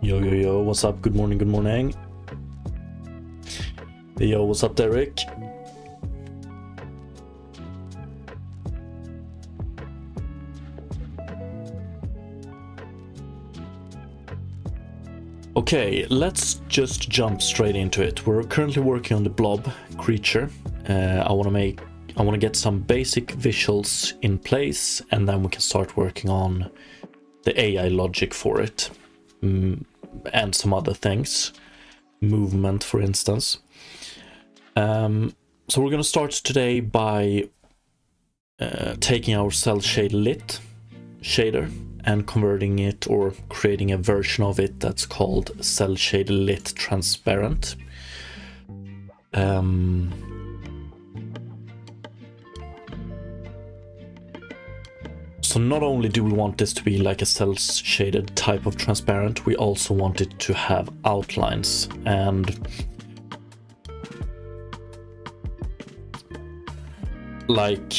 Yo, yo, yo, what's up? Good morning, good morning. Hey, yo, what's up, Derek? Okay, let's just jump straight into it. We're currently working on the Blob creature. I want to get some basic visuals in place, and then we can start working on the AI logic for it. And some other things, movement for instance. So we're going to start today by taking our cell shade lit shader and converting it, or creating a version of it that's called cell shade lit transparent. So not only do we want this to be like a cell shaded type of transparent, we also want it to have outlines. And like,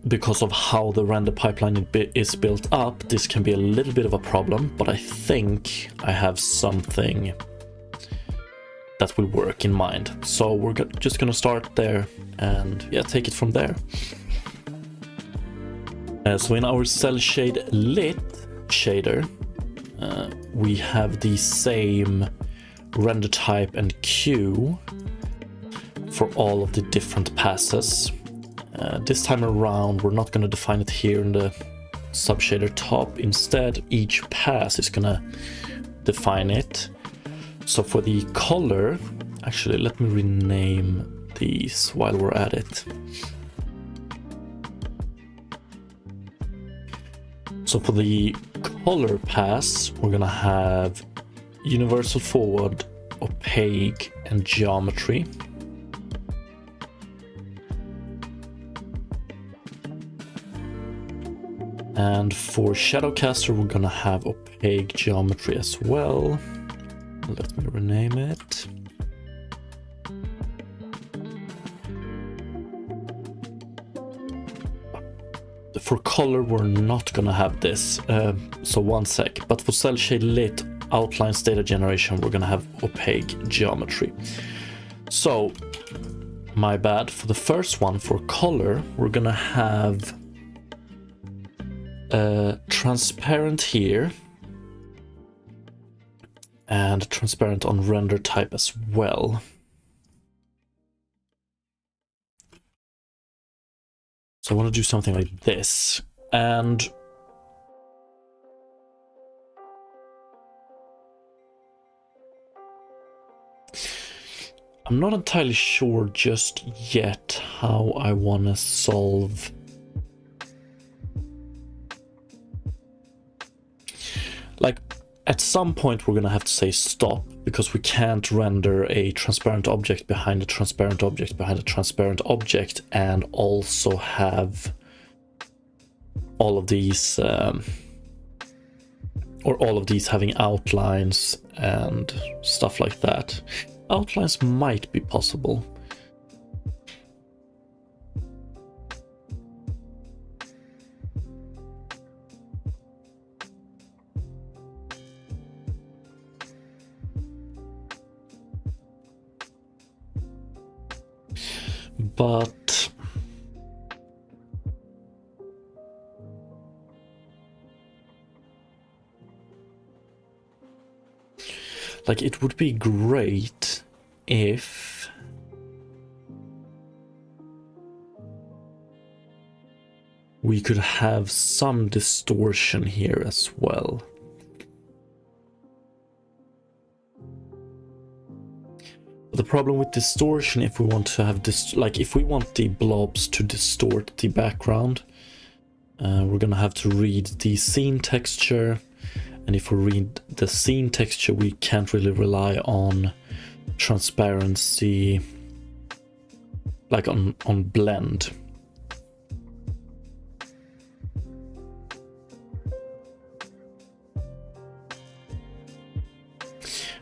because of how the render pipeline is built up, this can be a little bit of a problem, but I think I have something that will work in mind. So we're just gonna start there and yeah, take it from there. So in our cell shade lit shader, we have the same render type and queue for all of the different passes. This time around, we're not going to define it here in the subshader top. Instead, each pass is going to define it. So for the color, actually, let me rename these while we're at it. So for the color pass, we're gonna have universal forward, opaque, and geometry. And for Shadowcaster, we're gonna have opaque geometry as well. Let me rename it. For color, we're not gonna have this, so one sec. But for cell shade lit outlines data generation, we're gonna have opaque geometry. So, my bad. For the first one, for color, we're gonna have transparent here, and transparent on render type as well. So I want to do something like this, and I'm not entirely sure just yet how I want to solve like at some point we're gonna have to say stop, because we can't render a transparent object behind a transparent object behind a transparent object and also have all of these or all of these having outlines and stuff like that. Outlines might be possible. But like, it would be great if we could have some distortion here as well. The problem with distortion, if we want to have this, like if we want the blobs to distort the background, we're gonna have to read the scene texture, and if we read the scene texture, we can't really rely on transparency, like on blend.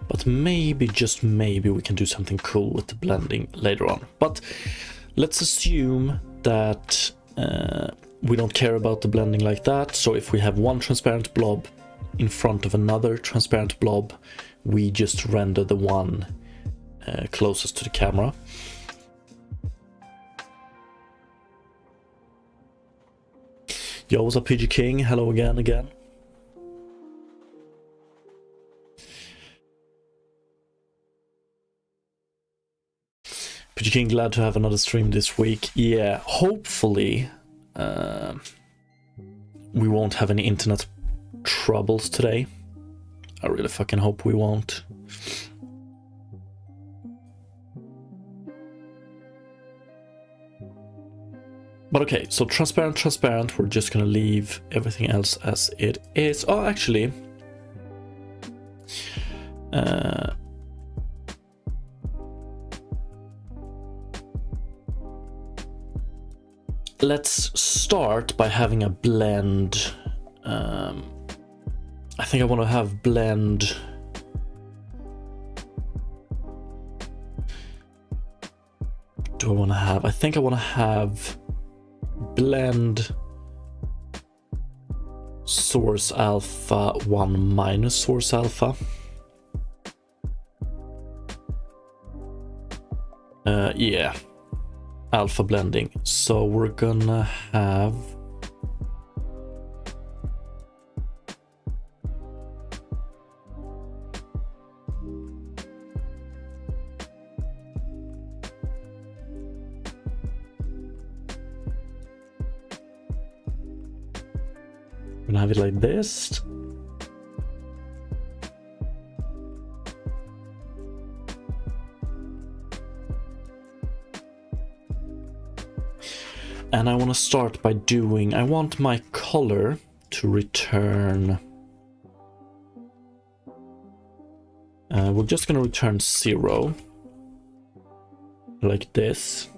But maybe, just maybe, we can do something cool with the blending later on. But let's assume that we don't care about the blending like that. So if we have one transparent blob in front of another transparent blob, we just render the one closest to the camera. Yo, what's up, PG King? Hello again. PG King, glad to have another stream this week. Yeah, hopefully we won't have any internet troubles today. I really fucking hope we won't. But okay, so transparent, we're just gonna leave everything else as it is. Oh, actually, let's start by having a blend. I think I want to have blend. Do I want to have? I think I want to have blend source alpha 1 minus source alpha. Yeah, alpha blending. So we're gonna have it like this. And I want to start by doing, I want my color to return, we're just going to return 0, like this.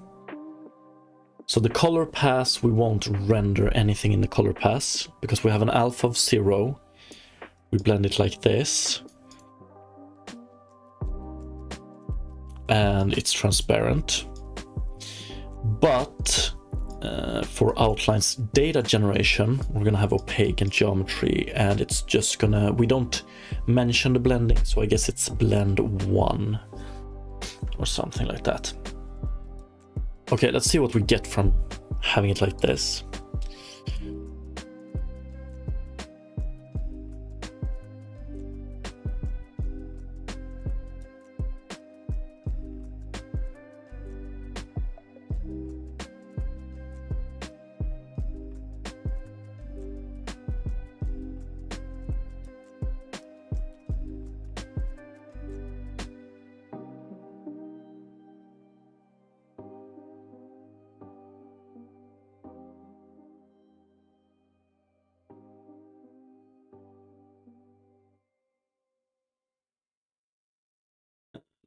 So the color pass, we won't render anything in the color pass because we have an alpha of 0. We blend it like this. And it's transparent. But for outlines data generation, we're gonna have opaque and geometry, and it's just gonna, we don't mention the blending, so I guess it's blend 1 or something like that. Okay, let's see what we get from having it like this.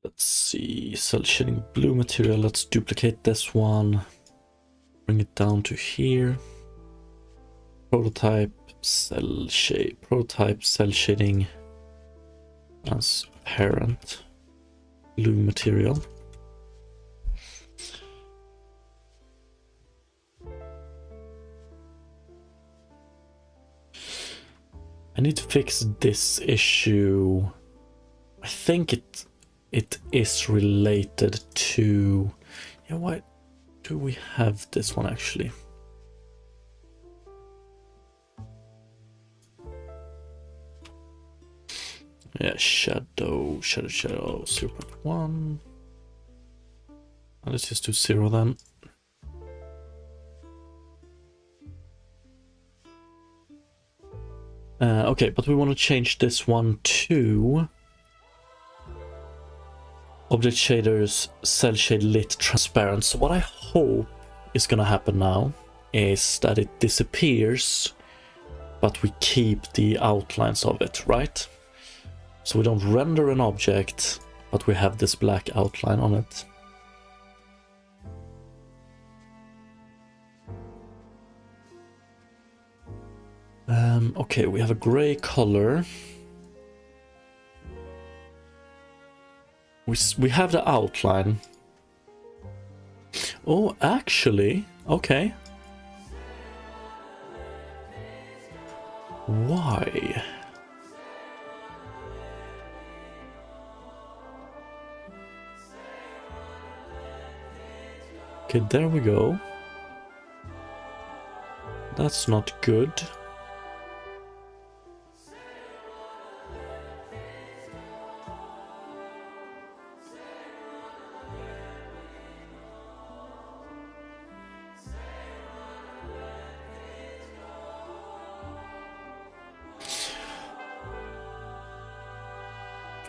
Let's see, cell shading blue material. Let's duplicate this one. Bring it down to here. Prototype, cell shade, prototype, cell shading, transparent, blue material. I need to fix this issue. I think it is related to, yeah, why do we have this one actually? Yeah, shadow 0.1. Let's just do 0 then. Okay, but we want to change this one to object shaders, cell shade lit transparent. So what I hope is gonna happen now is that it disappears, but we keep the outlines of it, right? So we don't render an object, but we have this black outline on it. Okay, we have a gray color. We have the outline. Oh, actually, okay. Why? Okay, there we go. That's not good.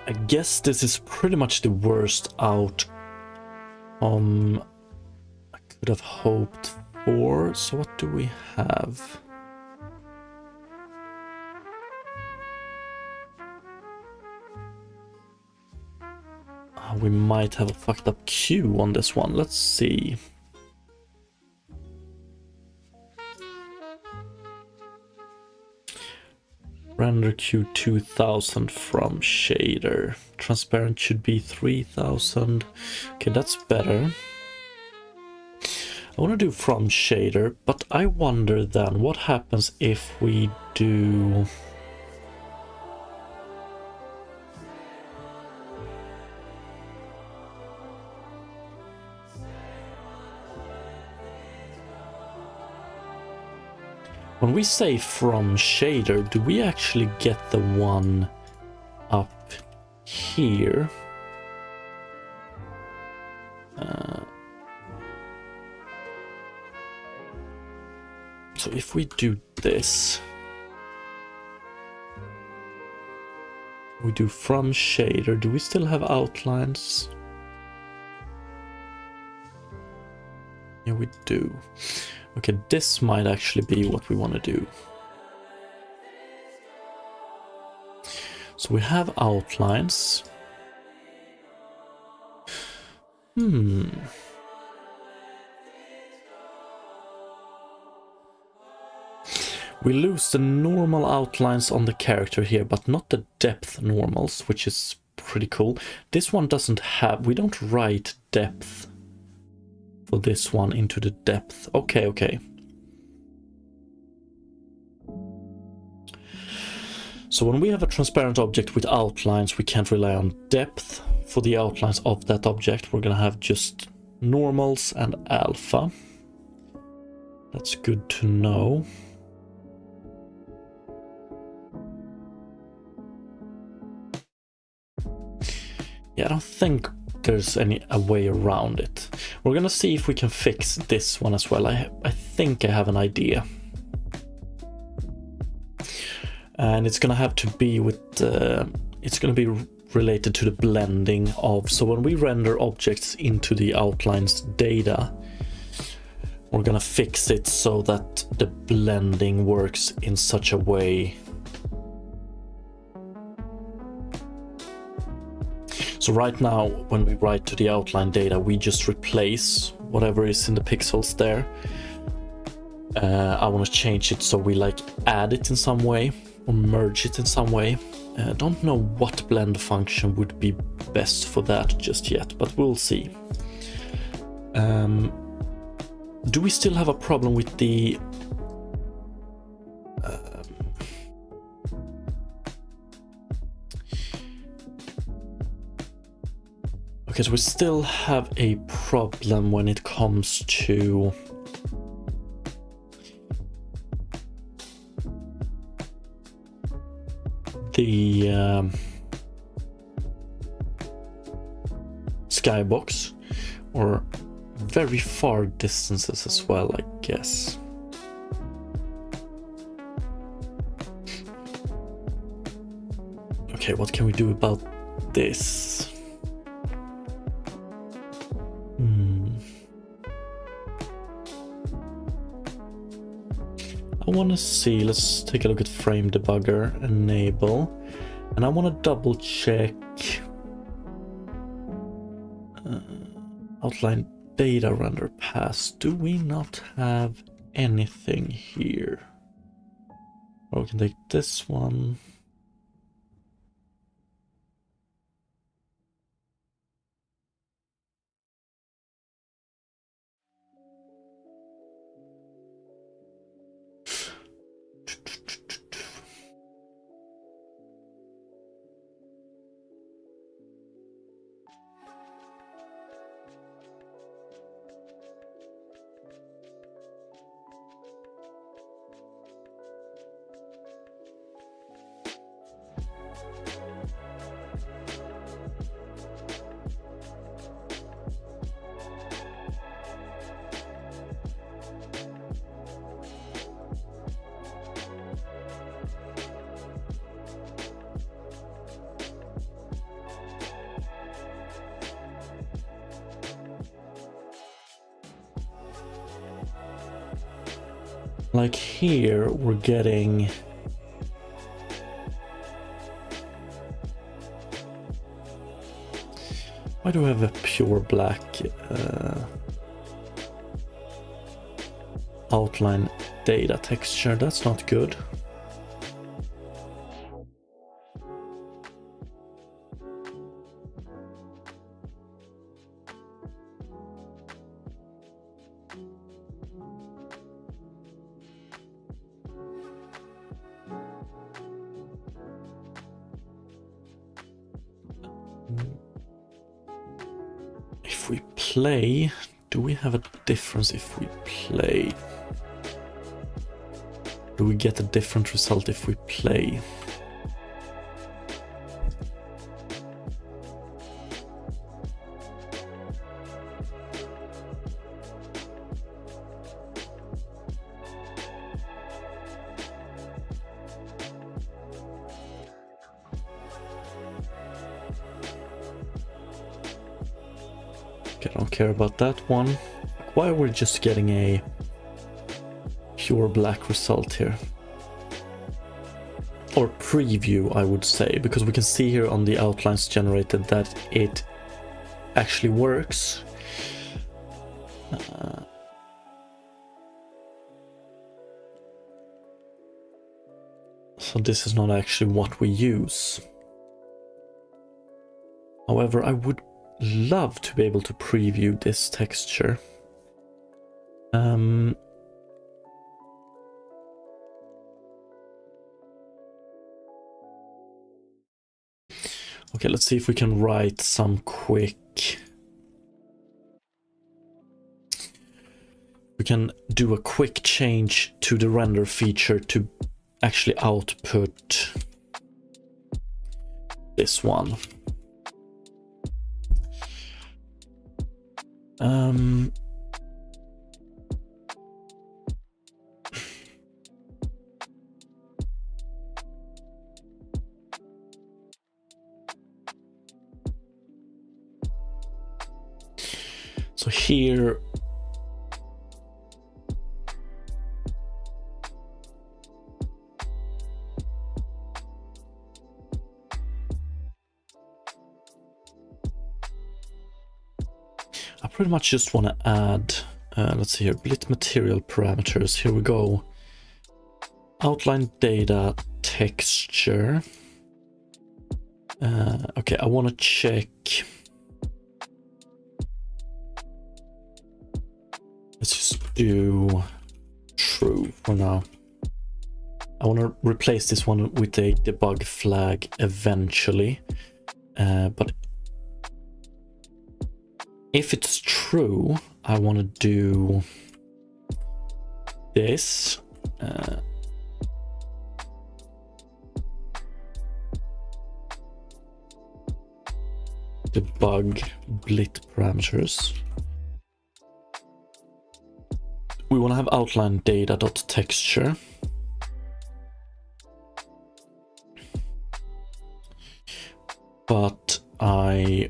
I guess this is pretty much the worst outcome I could have hoped for. So what do we have? We might have a fucked up queue on this one. Let's see. Render queue 2000 from shader. Transparent should be 3000. Okay, that's better. I want to do from shader, but I wonder then what happens if we do... When we say from shader, do we actually get the one up here? So if we do this, we do from shader, do we still have outlines? Yeah, we do. Okay, this might actually be what we want to do. So we have outlines. We lose the normal outlines on the character here, but not the depth normals, which is pretty cool. This one doesn't have... We don't write depth for this one into the depth. Okay, okay. So when we have a transparent object with outlines, we can't rely on depth for the outlines of that object. We're gonna have just normals and alpha. That's good to know. Yeah, I don't think there's a way around it. We're gonna see if we can fix this one as well. I think I have an idea. And it's gonna have to be with... it's gonna be related to the blending of... So when we render objects into the outlines data, we're gonna fix it so that the blending works in such a way. So right now, when we write to the outline data, we just replace whatever is in the pixels there. I want to change it so we like add it in some way or merge it in some way. Don't know what blend function would be best for that just yet, but we'll see. Do we still have a problem with the... Okay, so we still have a problem when it comes to the skybox, or very far distances as well, I guess. Okay, what can we do about this? I want to see, let's take a look at frame debugger, enable, and I want to double check outline data render pass. Do we not have anything here? Or we can take this one. Like here, we're getting... Why do I have a pure black outline data texture? That's not good. If we play, do we have a difference if we play? Do we get a different result if we play? Okay, I don't care about that one. Why are we just getting a pure black result here? Or preview, I would say, because we can see here on the outlines generated that it actually works. So this is not actually what we use. However, I would love to be able to preview this texture. Okay, let's see if we can write some quick... We can do a quick change to the render feature to actually output this one. So here I pretty much just want to add, let's see here, blit material parameters. Here we go. Outline data texture. Okay, I want to check. Let's just do true for now. I want to replace this one with a debug flag eventually. But if it's true, I want to do this. Debug blit parameters. We want to have outline data.texture. But I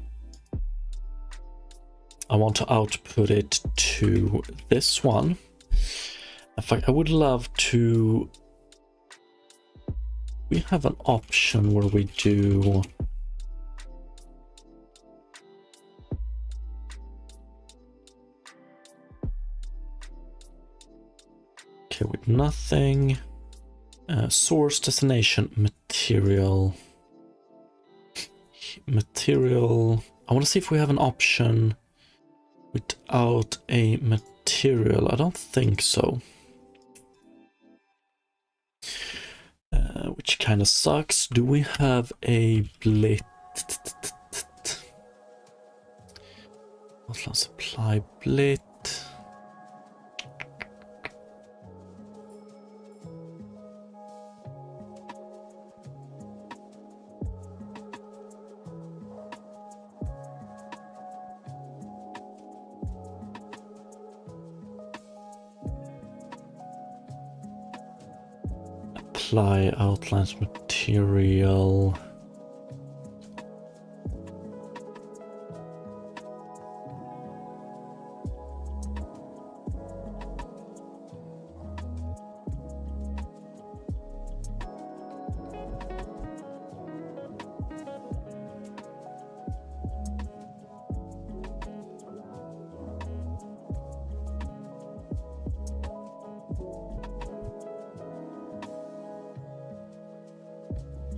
want to output it to this one. In fact, I would love to... We have an option where we do... Okay, with nothing. Source, destination, material. Material. I want to see if we have an option without a material. I don't think so. Which kind of sucks. Do we have a blit? Let's apply blit. Apply outlines material.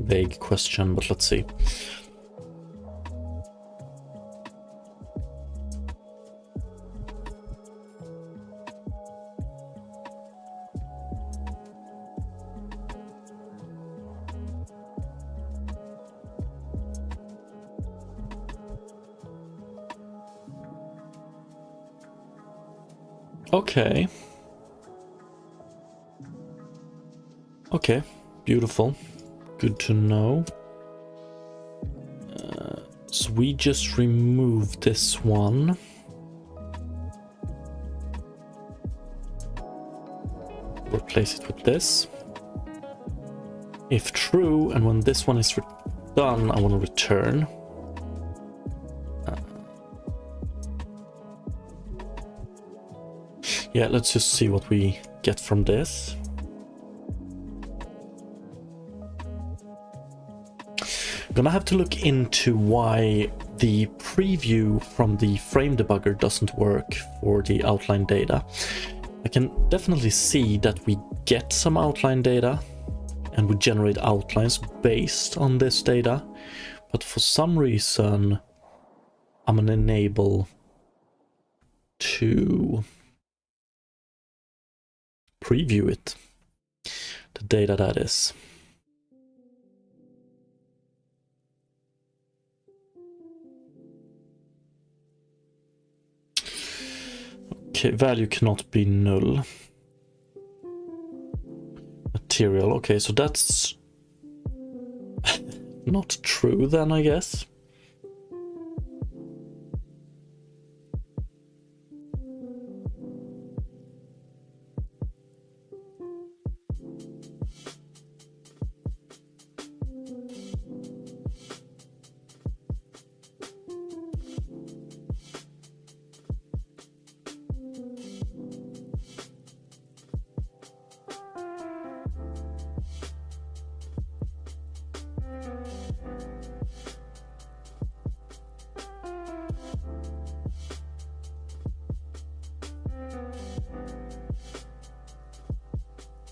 vague question, but let's see. Okay. Okay, beautiful. Good to know. So we just remove this one. Replace it with this. If true, and when this one is done, I want to return. Yeah, let's just see what we get from this. Gonna have to look into why the preview from the frame debugger doesn't work for the outline data. I can definitely see that we get some outline data and we generate outlines based on this data, but for some reason I'm unable to preview it, the data that is. Okay, value cannot be null. Material, okay, so that's not true then, I guess.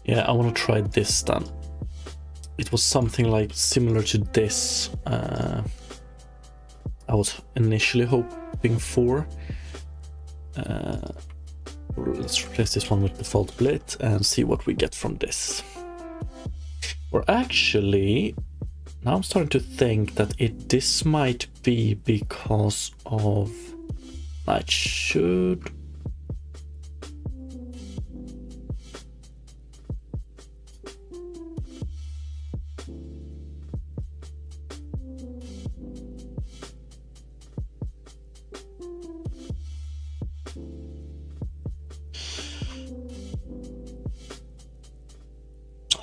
Yeah, I want to try this then. It was something like similar to this I was initially hoping for. Let's replace this one with default blit and see what we get from this. Or actually, now I'm starting to think that this might be because of... I should...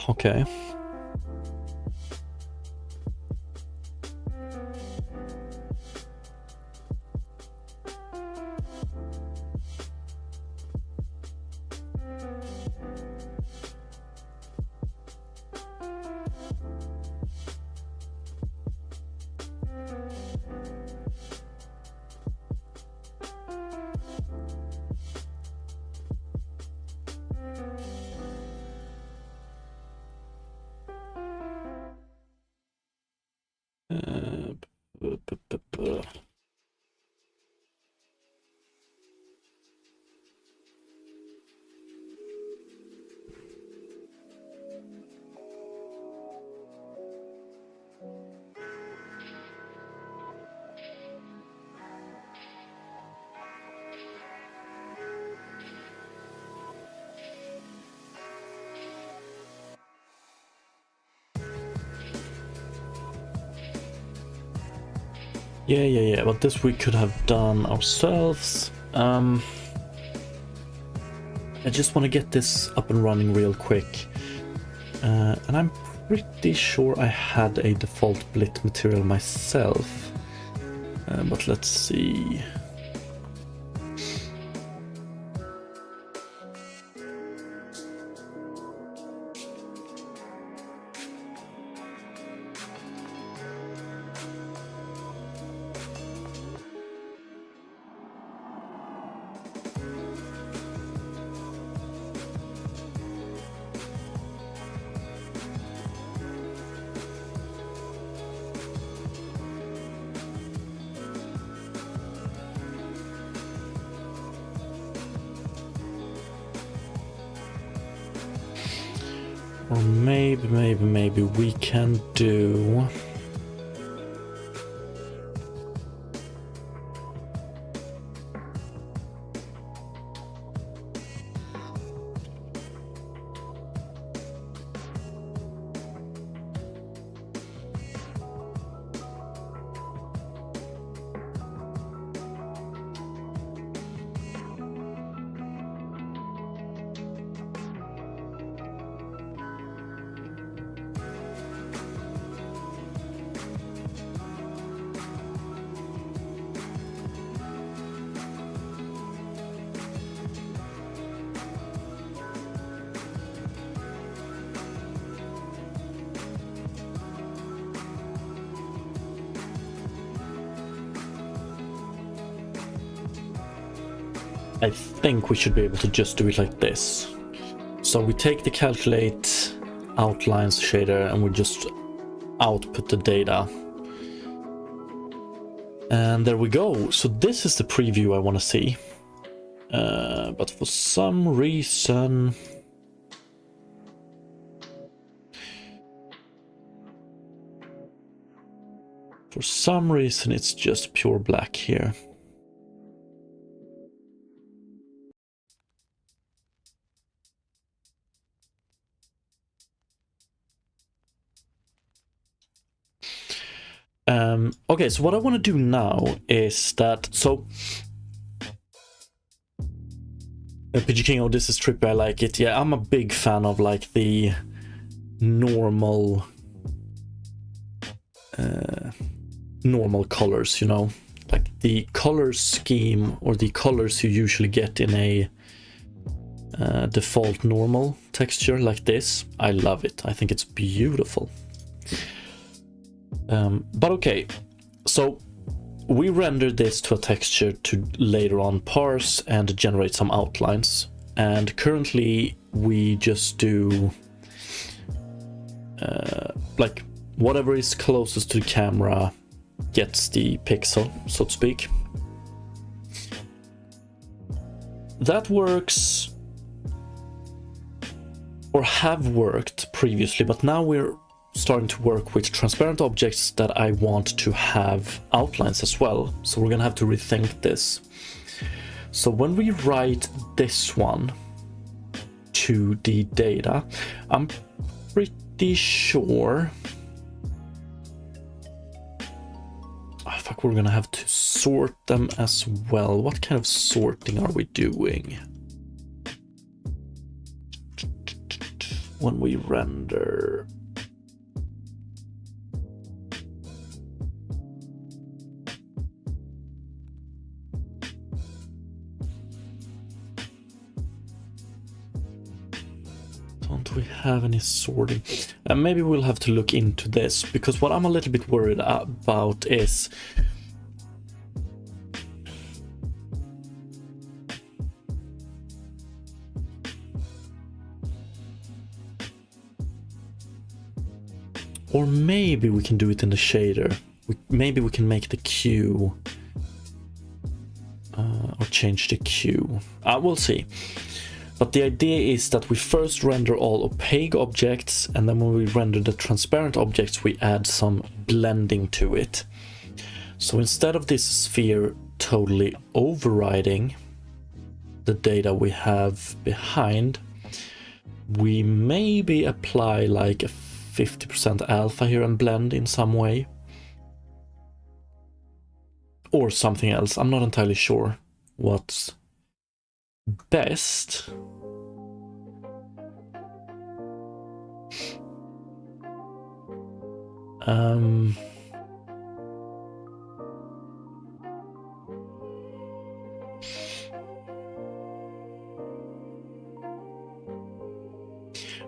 Okay. Yeah, but this we could have done ourselves. I just want to get this up and running real quick. And I'm pretty sure I had a default blit material myself. But let's see. Or maybe we can do... I think we should be able to just do it like this. So we take the calculate outlines shader and we just output the data. And there we go. So this is the preview I want to see. But for some reason... it's just pure black here. Okay, so what I want to do now is that, so PG King, oh, this is trippy, I like it. Yeah, I'm a big fan of like the normal colors, you know, like the color scheme or the colors you usually get in a default normal texture like this. I love it. I think it's beautiful. But okay, so we render this to a texture to later on parse and generate some outlines. And currently we just do like whatever is closest to the camera gets the pixel, so to speak. That works, or have worked previously, but now we're starting to work with transparent objects that I want to have outlines as well. So we're gonna have to rethink this. So when we write this one to the data, I'm pretty sure... Oh, fuck, we're gonna have to sort them as well. What kind of sorting are we doing? When we render... Don't we have any sorting? Maybe we'll have to look into this, because what I'm a little bit worried about is or maybe we can do it in the shader. Maybe we can make the Q or change the Q. We'll see. But the idea is that we first render all opaque objects, and then when we render the transparent objects, we add some blending to it. So instead of this sphere totally overriding the data we have behind, we maybe apply like a 50% alpha here and blend in some way. Or something else. I'm not entirely sure what's best.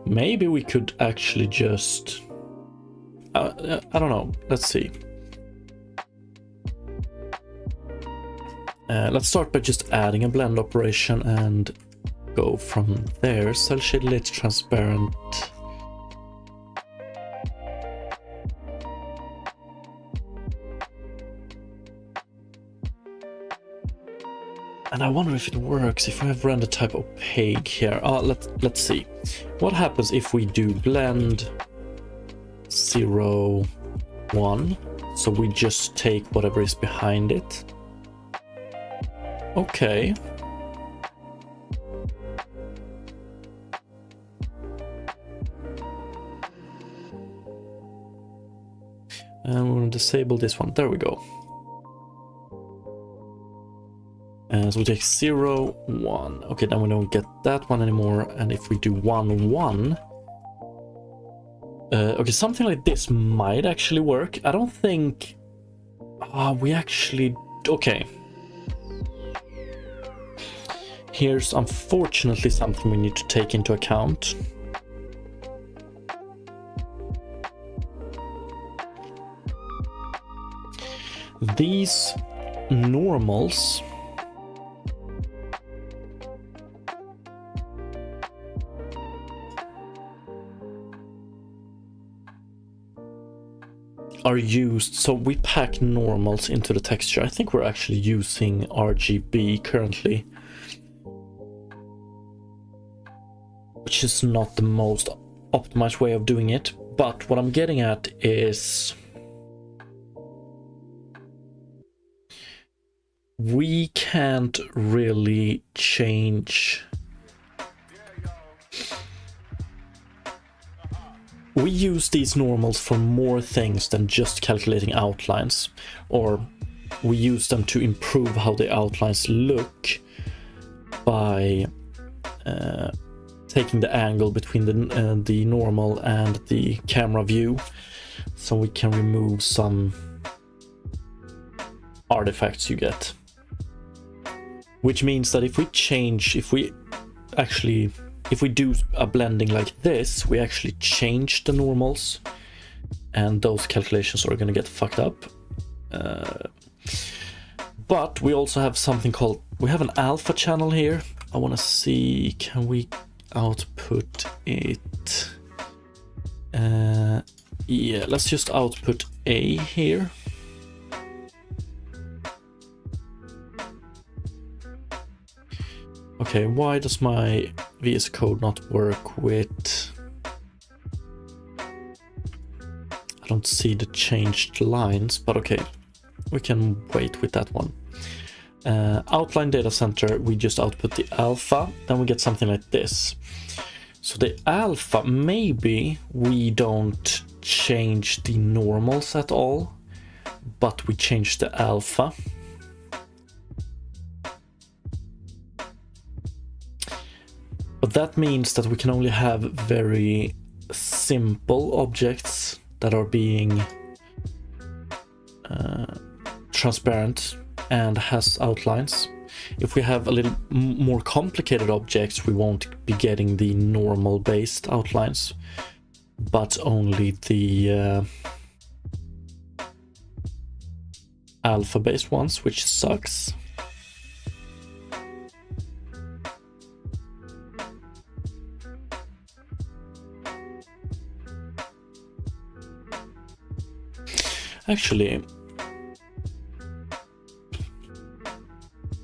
Maybe we could actually just I don't know, let's see. Let's start by just adding a blend operation and go from there. Cell shade lit transparent. And I wonder if it works if we have render type opaque here. Let's see. What happens if we do blend 0, 1? So we just take whatever is behind it. Okay. And we're going to disable this one. There we go. So we take 0, 1. Okay, then we don't get that one anymore. And if we do 1, 1... okay, something like this might actually work. I don't think... we actually... Okay. Here's unfortunately something we need to take into account. These normals are used, so we pack normals into the texture. I think we're actually using RGB currently, which is not the most optimized way of doing it, but what I'm getting at is we can't really change. We use these normals for more things than just calculating outlines, or we use them to improve how the outlines look by taking the angle between the normal and the camera view, so we can remove some artifacts you get. Which means that if we do a blending like this, we actually change the normals, and those calculations are going to get fucked up. But we also have something called, we have an alpha channel here. I want to see, can we output it? Yeah, let's just output A here. Okay, why does my VS Code not work with... I don't see the changed lines, but okay, we can wait with that one. Outline data center, we just output the alpha, then we get something like this. So the alpha, maybe we don't change the normals at all, but we change the alpha. But that means that we can only have very simple objects that are being transparent and has outlines. If we have a little more complicated objects, we won't be getting the normal based outlines, but only the alpha based ones, which sucks. Actually,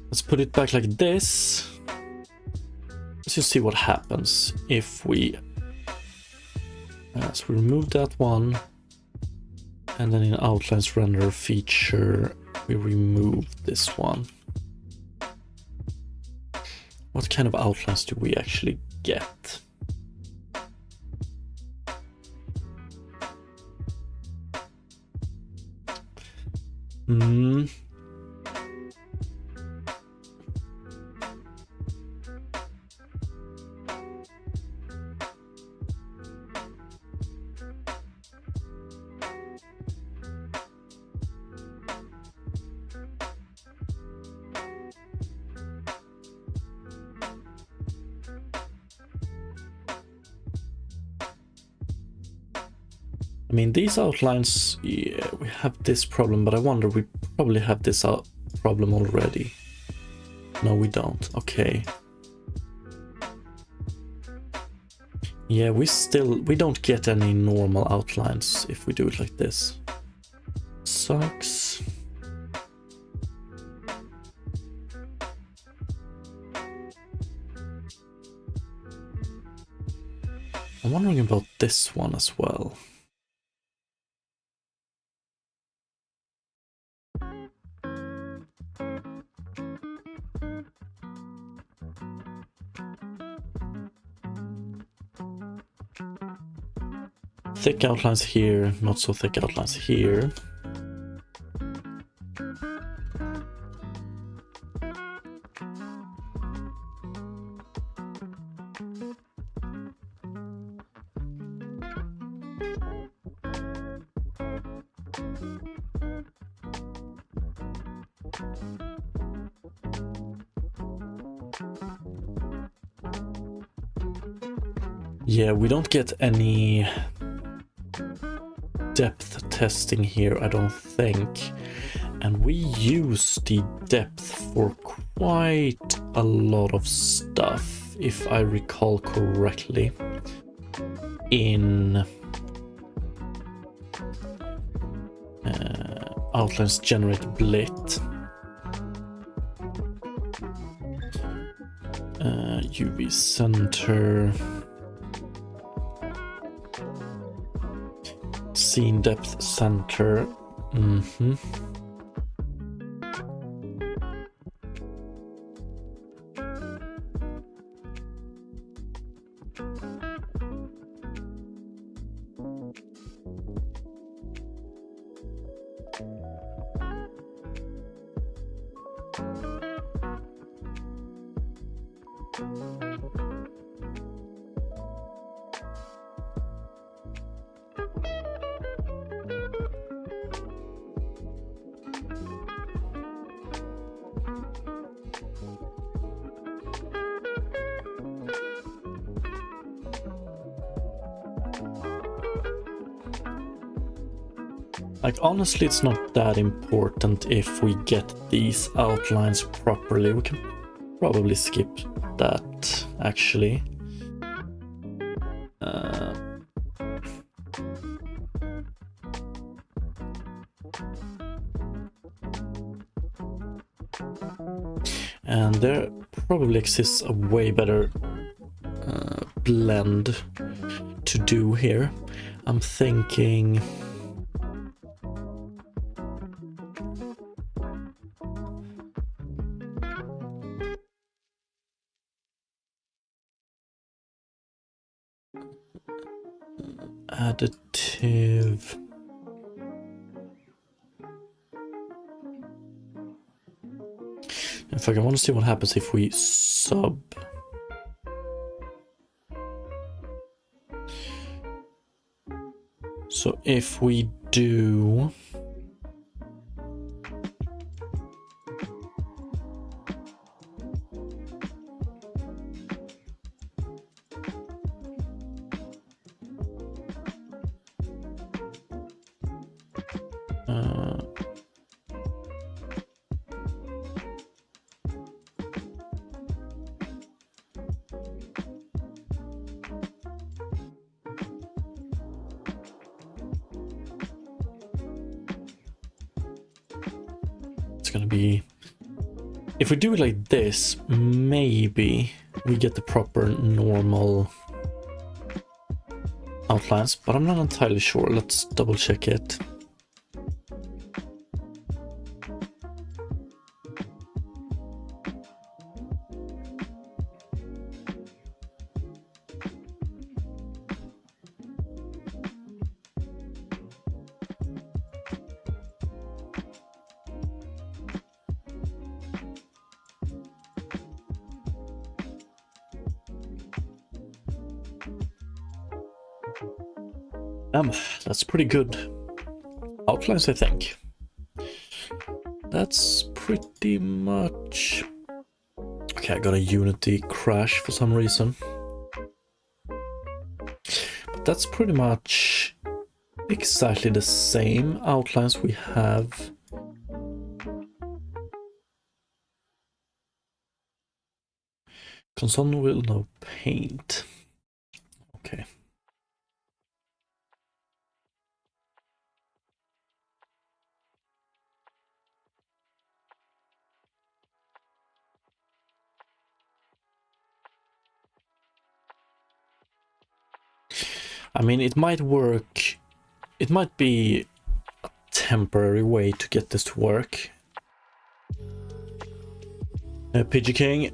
let's put it back like this. Let's just see what happens if we... so we remove that one, and then in outlines render feature, we remove this one. What kind of outlines do we actually get? I mean, these outlines, yeah, we have this problem, but I wonder, we probably have this problem already. No, we don't. Okay. Yeah, we don't get any normal outlines if we do it like this. Sucks. I'm wondering about this one as well. Thick outlines here, not so thick outlines here. Yeah, we don't get any depth testing here, I don't think. And we use the depth for quite a lot of stuff, if I recall correctly, in Outlines Generate Blit. UV Center. Scene Depth Center. Like, honestly, it's not that important if we get these outlines properly. We can probably skip that, actually. And there probably exists a way better blend to do here. I'm thinking... additive. In fact, I want to see what happens if we sub. So if we do... it's gonna be... If we do it like this, maybe we get the proper normal outlines, but I'm not entirely sure. Let's double check it. That's pretty good outlines, I think. That's pretty much... Okay, I got a Unity crash for some reason. But that's pretty much exactly the same outlines we have. Console will no paint. Okay. I mean, it might work. It might be a temporary way to get this to work. PG King,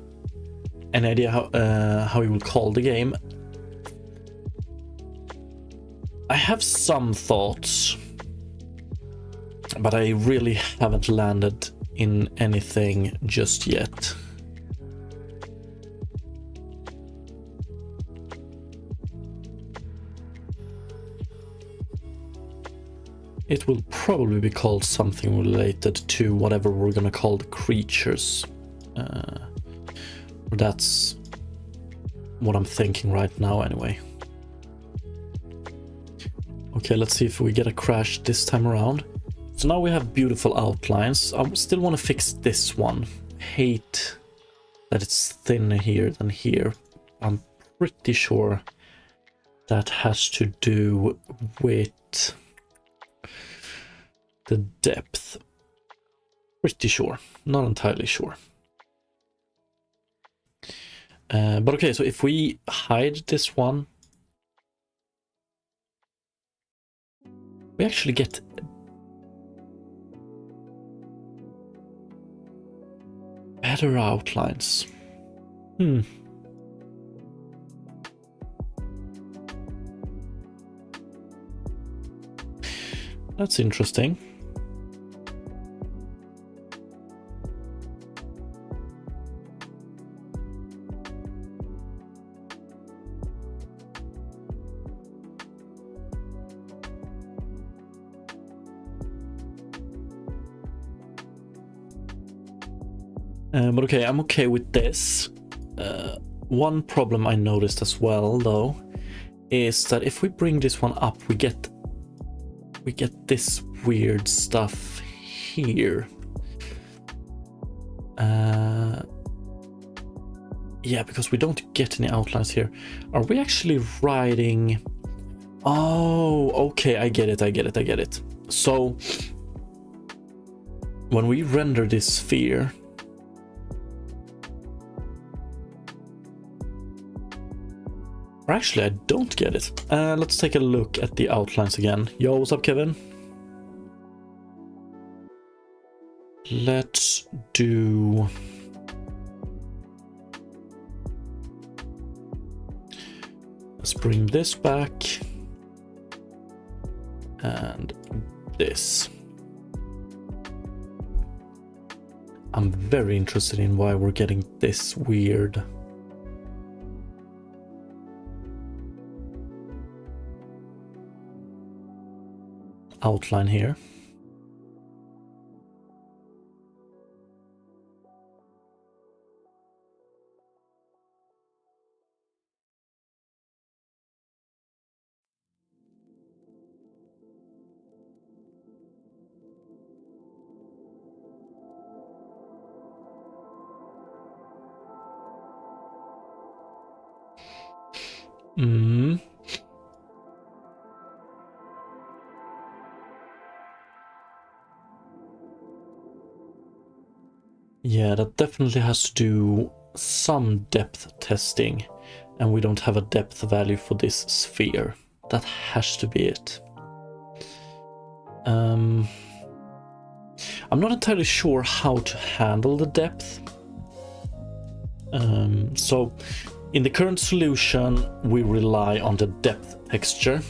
any idea how you will call the game? I have some thoughts, but I really haven't landed in anything just yet. It will probably be called something related to whatever we're gonna call the creatures. That's what I'm thinking right now anyway. Okay, let's see if we get a crash this time around. So now we have beautiful outlines. I still want to fix this one. Hate that it's thinner here than here. I'm pretty sure that has to do with the depth. Pretty sure, not entirely sure. But okay, so if we hide this one, we actually get better outlines. That's interesting. But okay, I'm okay with this. One problem I noticed as well, though, is that if we bring this one up, we get this weird stuff here. Yeah, because we don't get any outlines here. Are we actually writing? Oh, okay, I get it. So when we render this sphere, or actually, I don't get it. Let's take a look at the outlines again. Yo, what's up, Kevin? Let's do... Let's bring this back. And this. I'm very interested in why we're getting this weird... outline here. Yeah, that definitely has to do some depth testing, and we don't have a depth value for this sphere. That has to be it. I'm not entirely sure how to handle the depth. So in the current solution, we rely on the depth texture.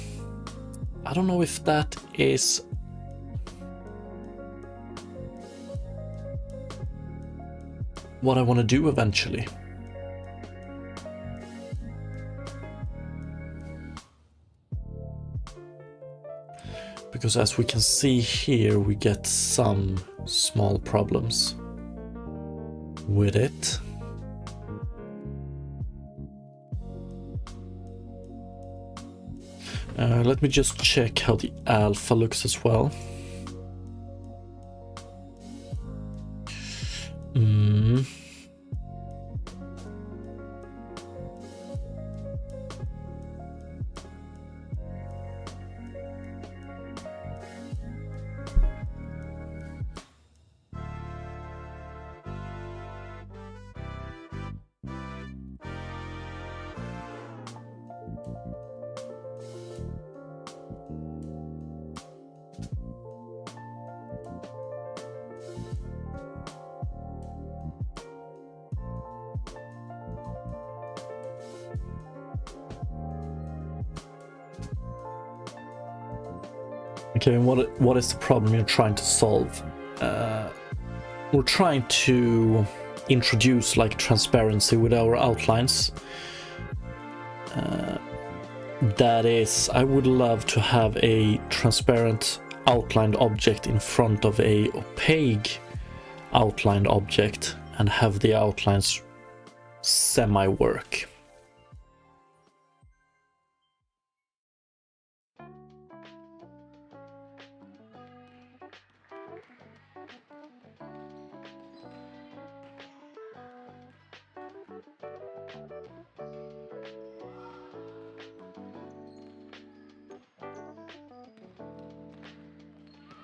I don't know if that is what I want to do eventually. Because as we can see here, we get some small problems with it. Let me just check how the alpha looks as well. Okay, and what is the problem you're trying to solve? We're trying to introduce like transparency with our outlines. That is, I would love to have a transparent outlined object in front of a opaque outlined object and have the outlines semi-work.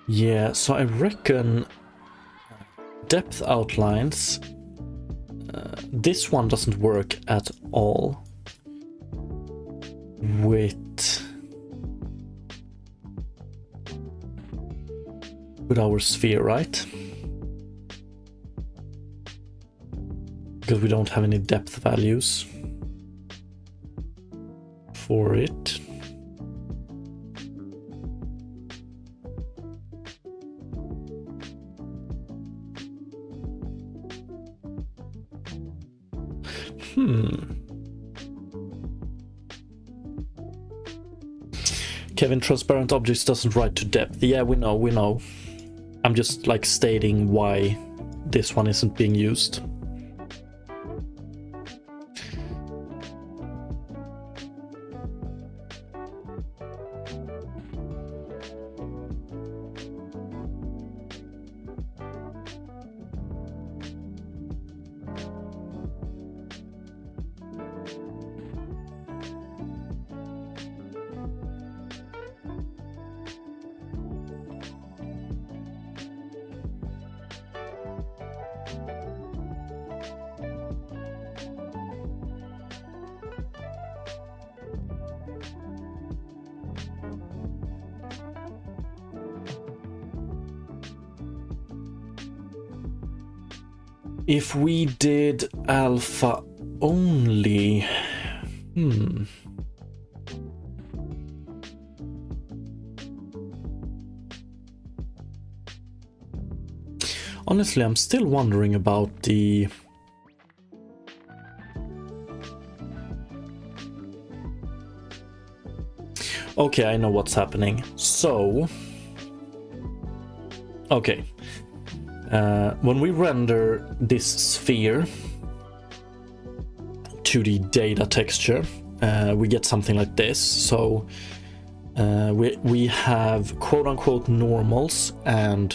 Yeah, so I reckon depth outlines, this one doesn't work at all with our sphere, right? Because we don't have any depth values for it. Kevin, transparent objects doesn't write to depth. Yeah, we know. I'm just like stating why this one isn't being used. If we did alpha only, honestly, I'm still wondering about the... Okay, I know what's happening. So... Okay. When we render this sphere to the data texture, we get something like this. So we have quote-unquote normals and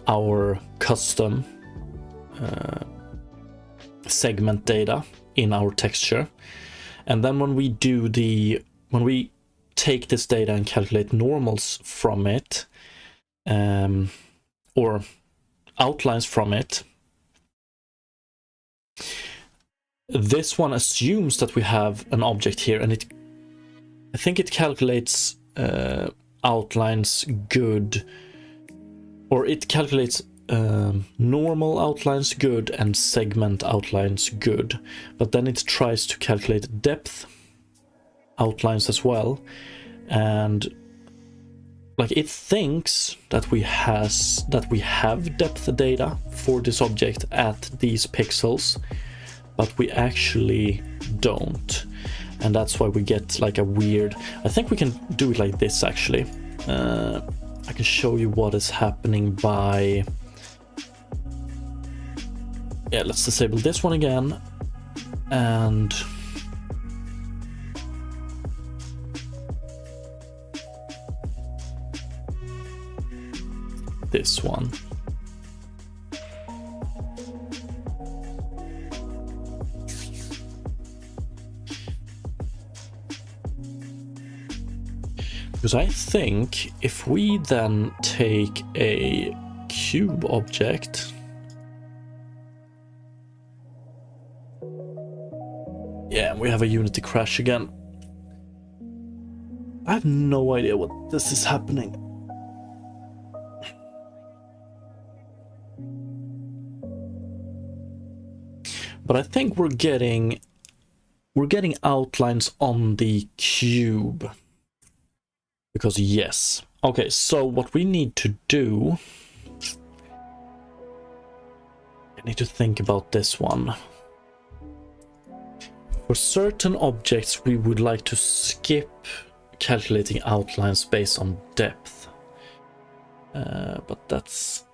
our custom segment data in our texture. And then when we take this data and calculate normals from it, or outlines from it, this one assumes that we have an object here, and I think it calculates outlines good, or it calculates normal outlines good and segment outlines good, but then it tries to calculate depth outlines as well, and like it thinks that we have depth data for this object at these pixels, but we actually don't, and that's why we get like a weird... I think we can do it like this actually. I can show you what is happening by... Yeah, let's disable this one again, and this one. Because I think if we then take a cube object, yeah, we have a Unity crash again. I have no idea what this is happening. But I think we're getting outlines on the cube. Because yes, Okay, so what we need to do... I need to think about this one. For certain objects, we would like to skip calculating outlines based on depth. But that's...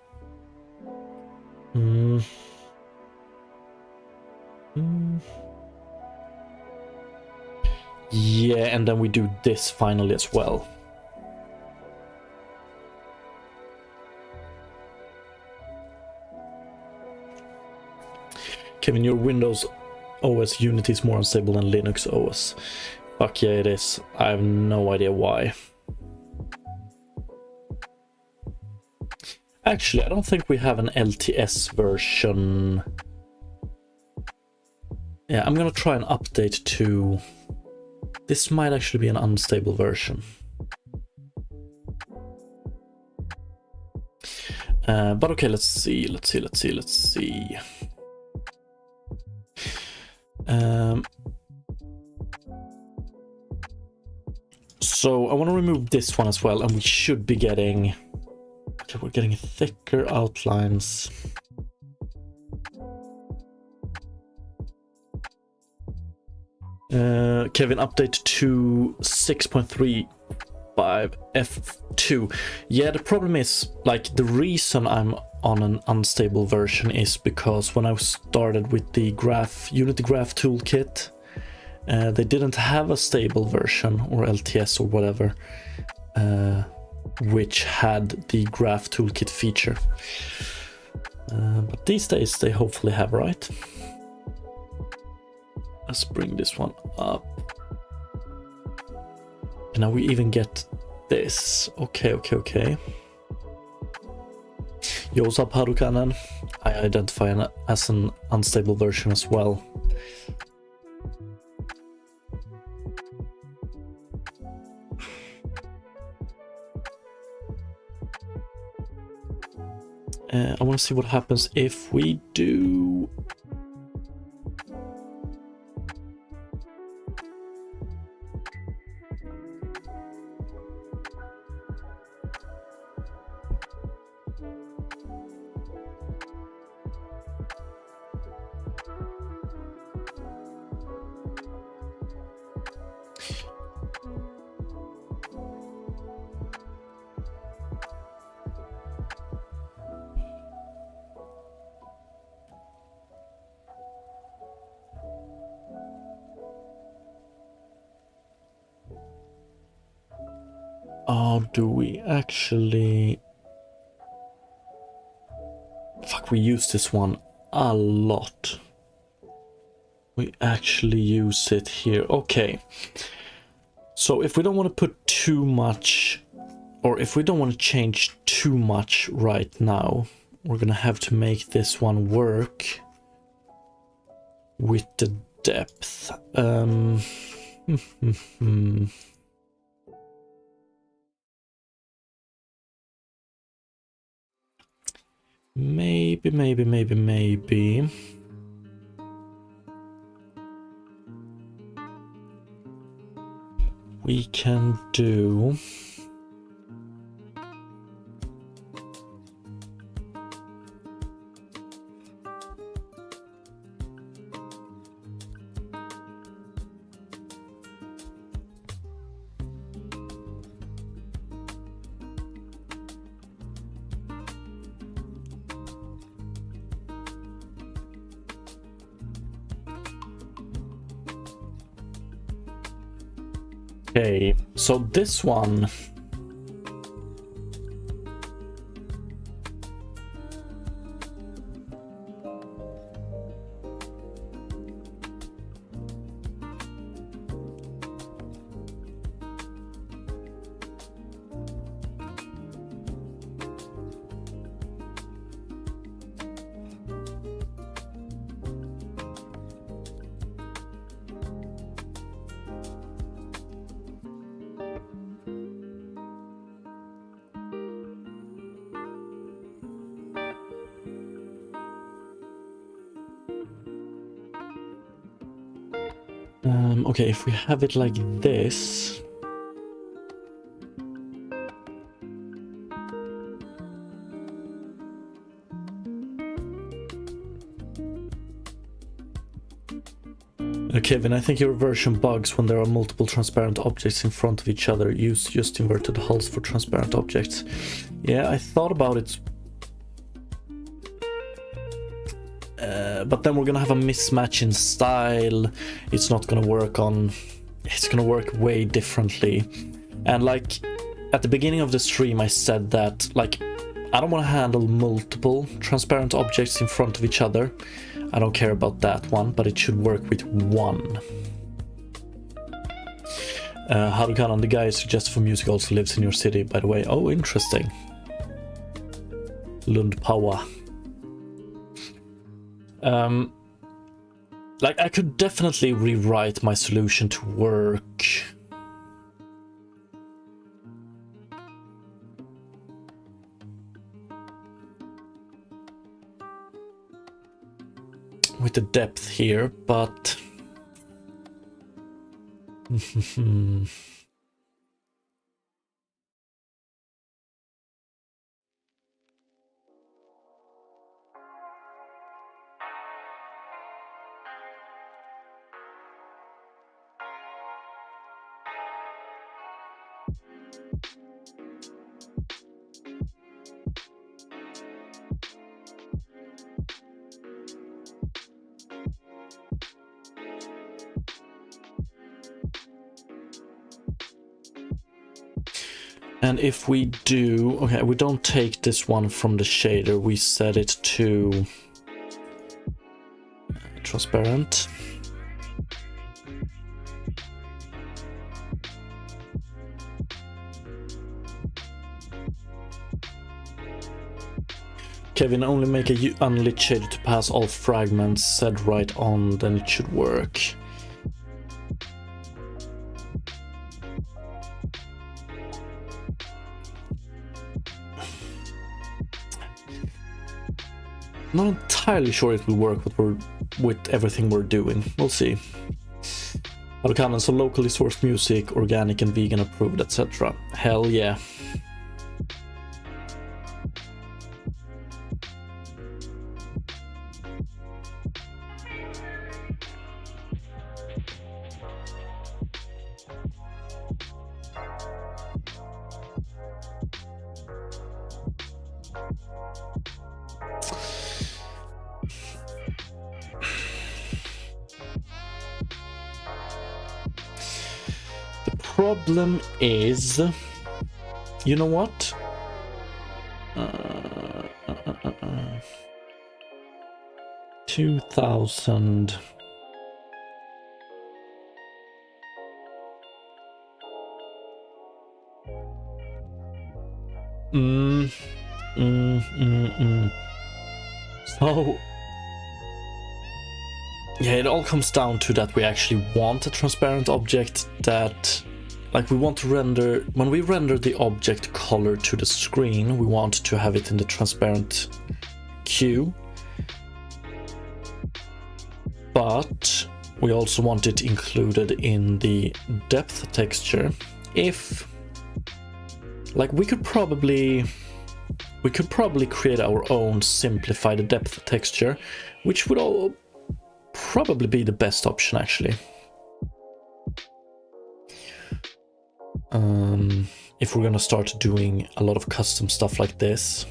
Yeah, and then we do this finally as well. Kevin, your Windows OS Unity is more unstable than Linux OS. Fuck yeah, it is. I have no idea why. Actually, I don't think we have an LTS version. Yeah, I'm gonna try an update to... This might actually be an unstable version. But okay, let's see. So I want to remove this one as well, and we should be getting... Okay, we're getting thicker outlines. Kevin, update to 6.35 F2. Yeah, the problem is, like, the reason I'm on an unstable version is because when I started with the Unity Graph toolkit, they didn't have a stable version, or LTS or whatever, which had the Graph toolkit feature. But these days they hopefully have, right? Let's bring this one up. And now we even get this. Okay. Yo, what's up, Harukanen? I identify as an unstable version as well. I want to see what happens if we do... Oh, do we actually... Fuck, we use this one a lot. We actually use it here. Okay. So if we don't want to put too much, or if we don't want to change too much right now, we're gonna have to make this one work with the depth. Maybe. We can do... Okay, so this one... okay, if we have it like this... Kevin, I think your version bugs when there are multiple transparent objects in front of each other. Use just inverted hulls for transparent objects. Yeah, I thought about it. But then we're gonna have a mismatch in style. It's not gonna work on... It's gonna work way differently. And like, at the beginning of the stream I said that, like, I don't want to handle multiple transparent objects in front of each other. I don't care about that one, but it should work with one. Harukanan, the guy suggested for music also lives in your city, by the way. Oh, interesting. Lund Power. Like, I could definitely rewrite my solution to work. With the depth here, but... And if we do... Okay, we don't take this one from the shader, we set it to... transparent. Kevin, only make a unlit shader to pass all fragments, set right on, then it should work. Not entirely sure it will work with everything we're doing. We'll see. Harukanan, so locally sourced music, organic and vegan approved, etc. Hell yeah. Problem is, you know what? 2000. So, yeah, it all comes down to that we actually want a transparent object that, like, we want to render, when we render the object color to the screen, we want to have it in the transparent queue. But we also want it included in the depth texture. If, like, we could probably create our own simplified depth texture, which would all probably be the best option, actually. If we're gonna start doing a lot of custom stuff like this.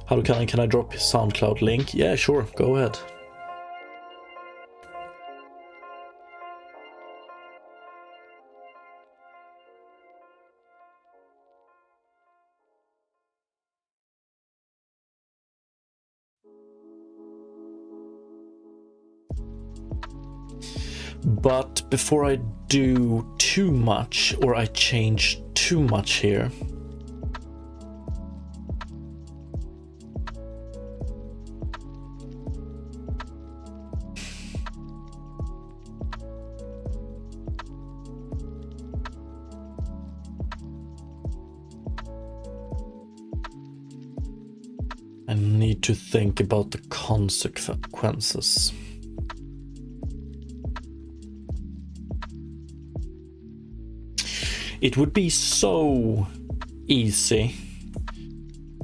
Harukanan, can I drop his SoundCloud link? Yeah, sure, go ahead. But before I do too much, or I change too much here, I need to think about the consequences. It would be so easy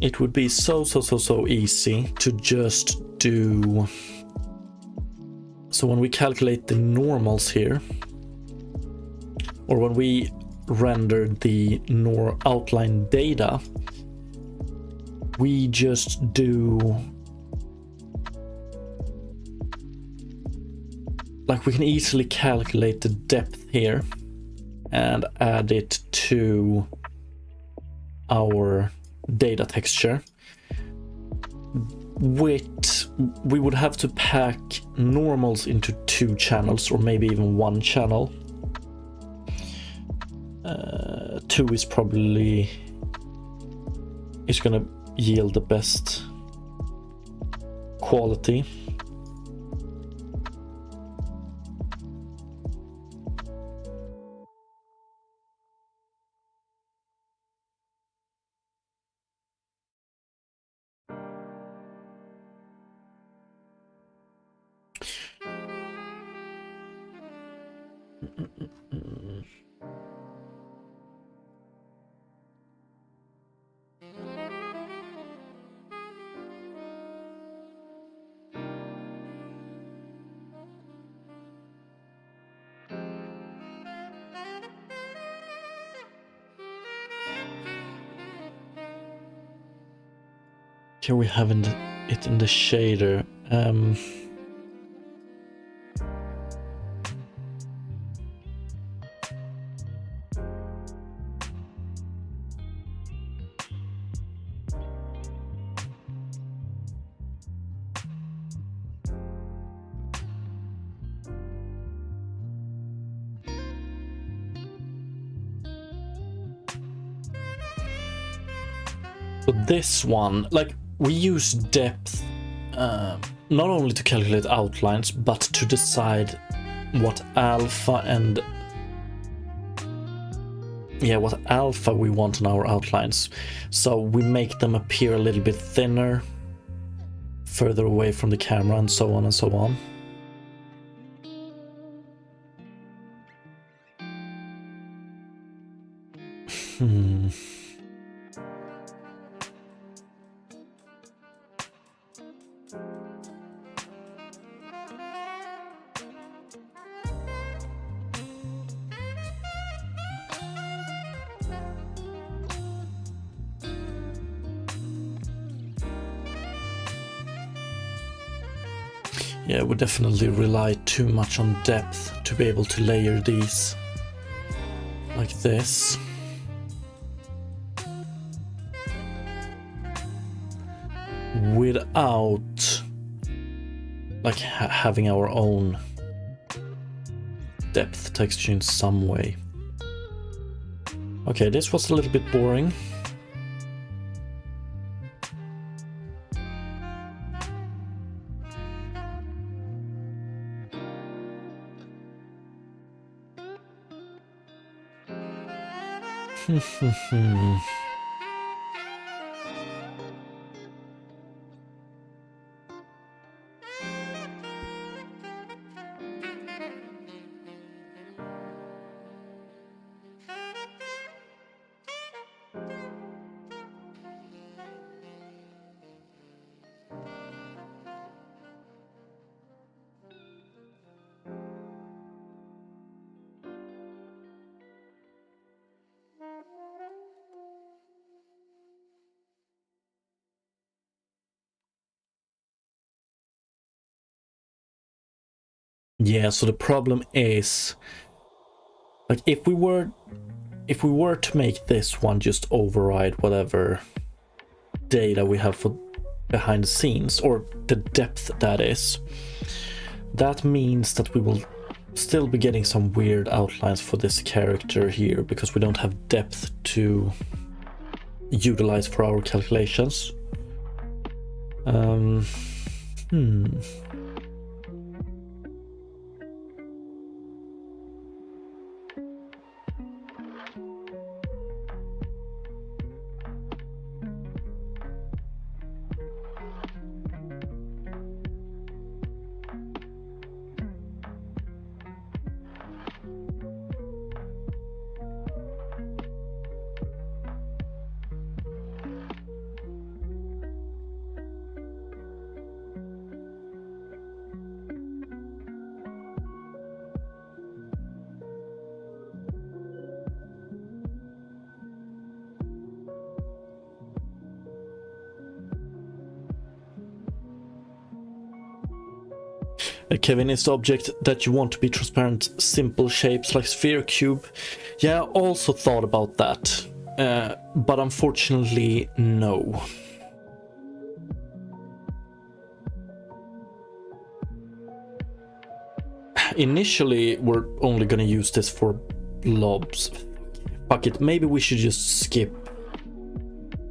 it would be so easy to just do. So when we calculate the normals here, or when we render the outline data, we just do, like, we can easily calculate the depth here and add it to our data texture. We would have to pack normals into 2 channels, or maybe even 1 channel. 2 is probably gonna yield the best quality. Here we have it in the shader. So this one, like, we use depth not only to calculate outlines, but to decide what alpha and what alpha we want in our outlines. So we make them appear a little bit thinner, further away from the camera, and so on and so on. Yeah, we definitely rely too much on depth to be able to layer these like this. Without like having our own depth texture in some way. Okay, this was a little bit boring. Yeah, so the problem is, like, if we were to make this one just override whatever data we have for behind the scenes, or the depth that is, that means that we will still be getting some weird outlines for this character here, because we don't have depth to utilize for our calculations. Kevin, is the object that you want to be transparent simple shapes like sphere, cube? Yeah, I also thought about that, but unfortunately, no. Initially, we're only gonna use this for blobs. Fuck it, maybe we should just skip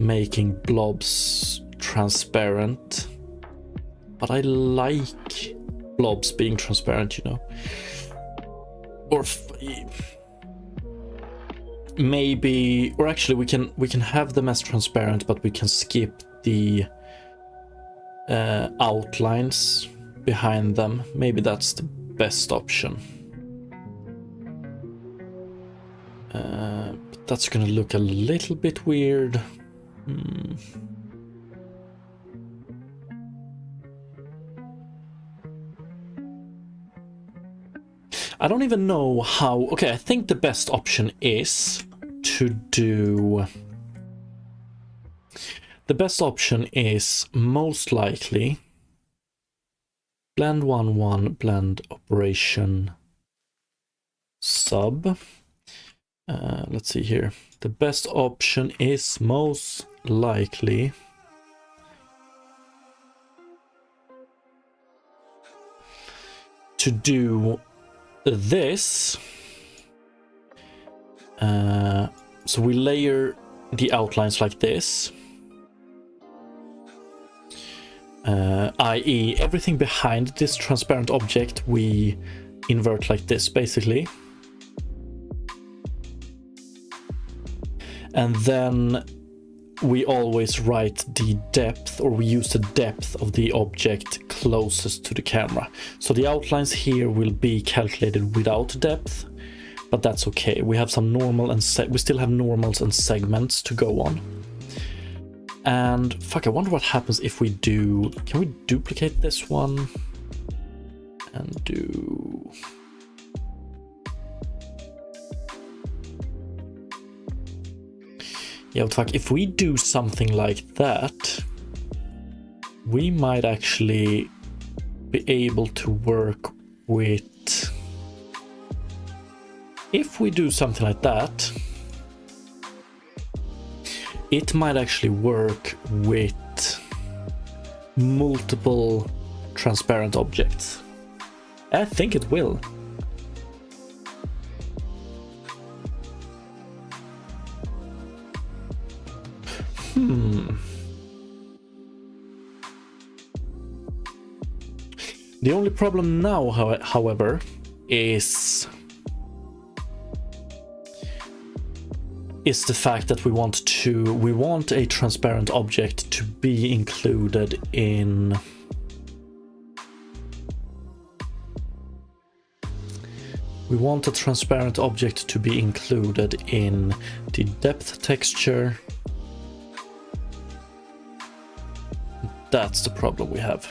making blobs transparent. But I like blobs being transparent, you know. Or maybe, or actually we can have them as transparent, but we can skip the outlines behind them. Maybe that's the best option. But that's gonna look a little bit weird. I don't even know how. Okay, I think the best option is to do. The best option is most likely blend 1 blend operation sub. Let's see here. The best option is most likely to do this. So we layer the outlines like this, i.e. everything behind this transparent object we invert like this basically, and then we always write the depth, or we use the depth of the object closest to the camera. So the outlines here will be calculated without depth, but that's okay. We have some normal and we still have normals and segments to go on. And fuck, I wonder what happens if we do. Can we duplicate this one and do? Yeah, but fuck, if we do something like that, we might actually be able to work with. If we do something like that, it might actually work with multiple transparent objects. I think it will. The only problem now, however, is the fact that we want a transparent object to be included in the depth texture. That's the problem we have.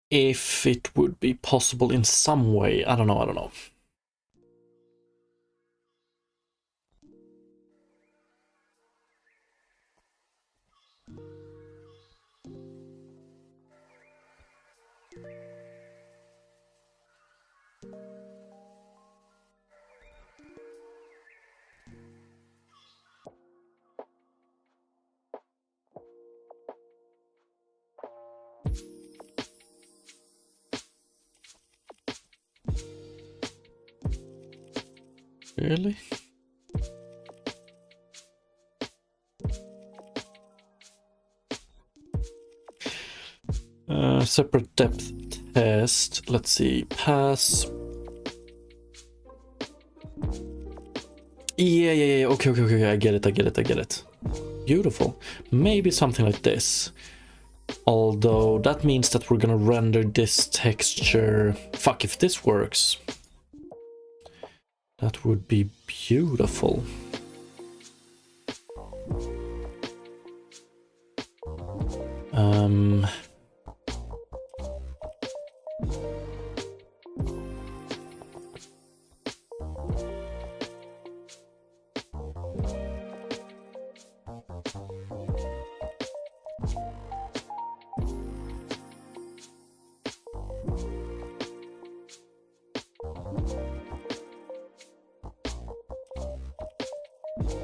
If it would be possible in some way, I don't know. Really? Separate depth test. Let's see. Pass. Yeah. Okay. I get it. Beautiful. Maybe something like this. Although that means that we're gonna render this texture. Fuck, if this works, that would be beautiful.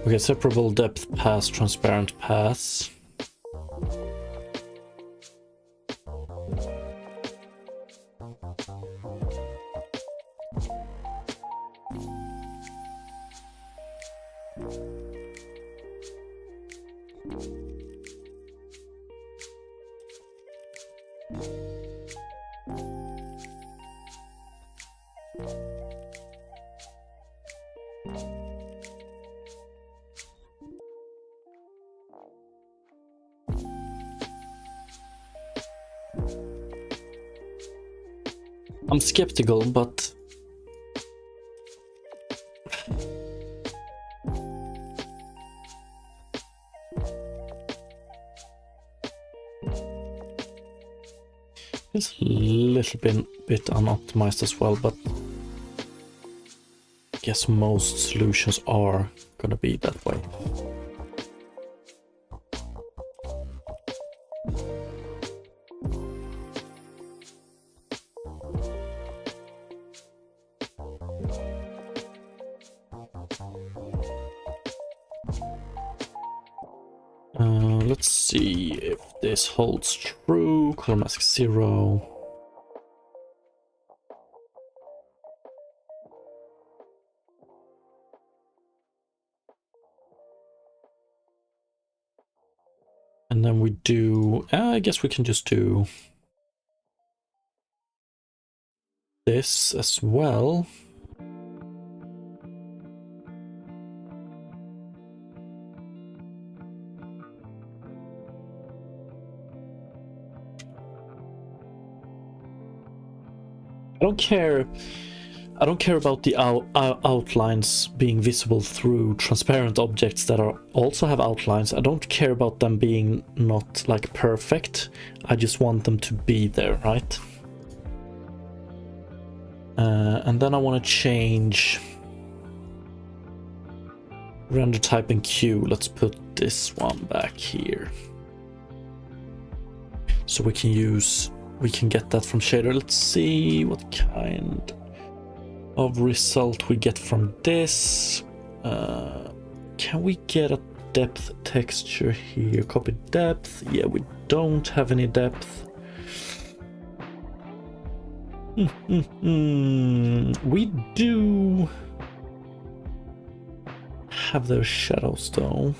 Okay, separable depth pass, transparent pass. I'm skeptical, but it's a little bit unoptimized as well, but I guess most solutions are gonna be that way. Let's see if this holds true. Color mask 0. And then we do, I guess we can just do this as well. I don't care about the outlines being visible through transparent objects that are also have outlines. I don't care about them being not like perfect. I just want them to be there, right? And then I want to change render type in Q. Let's put this one back here. So we can get that from shader. Let's see what kind of result we get from this. Can we get a depth texture here? Copy depth. Yeah, we don't have any depth. We do have those shadows though.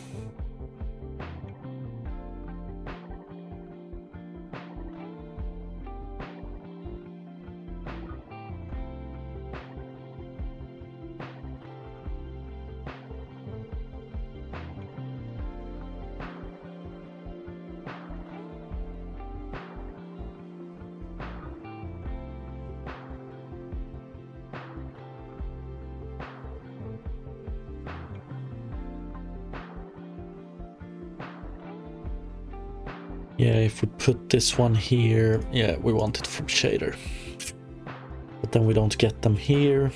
Yeah, if we put this one here, yeah, we want it from shader. But then we don't get them here.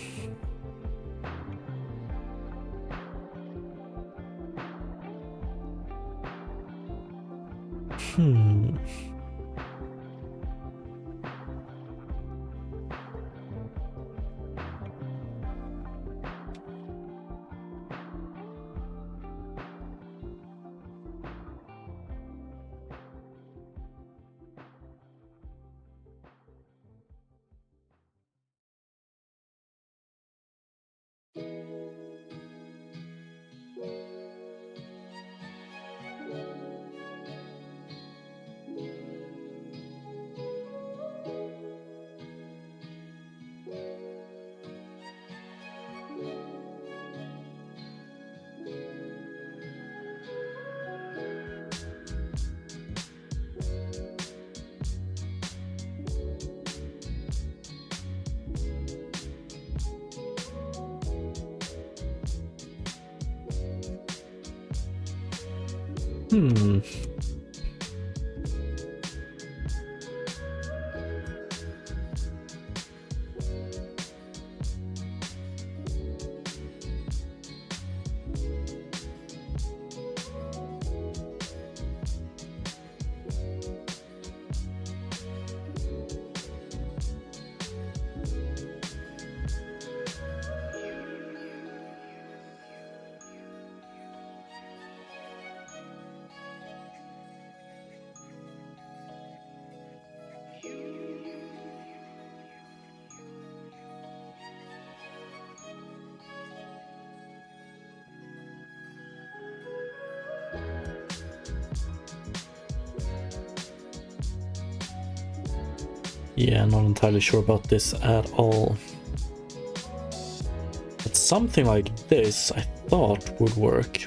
Hmm. Yeah, not entirely sure about this at all. But something like this I thought would work.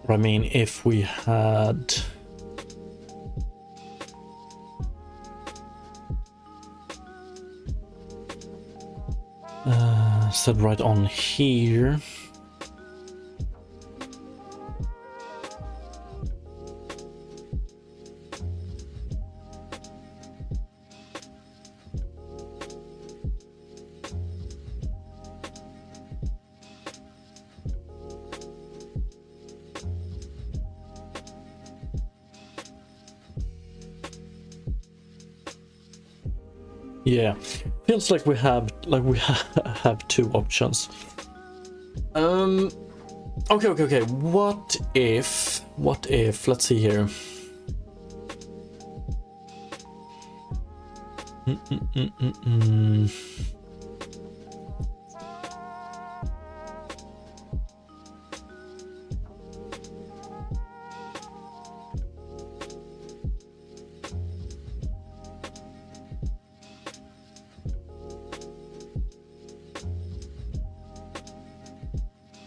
I mean, if we had... set right on here. Yeah, feels like we have have two options. Okay. What if? Let's see here.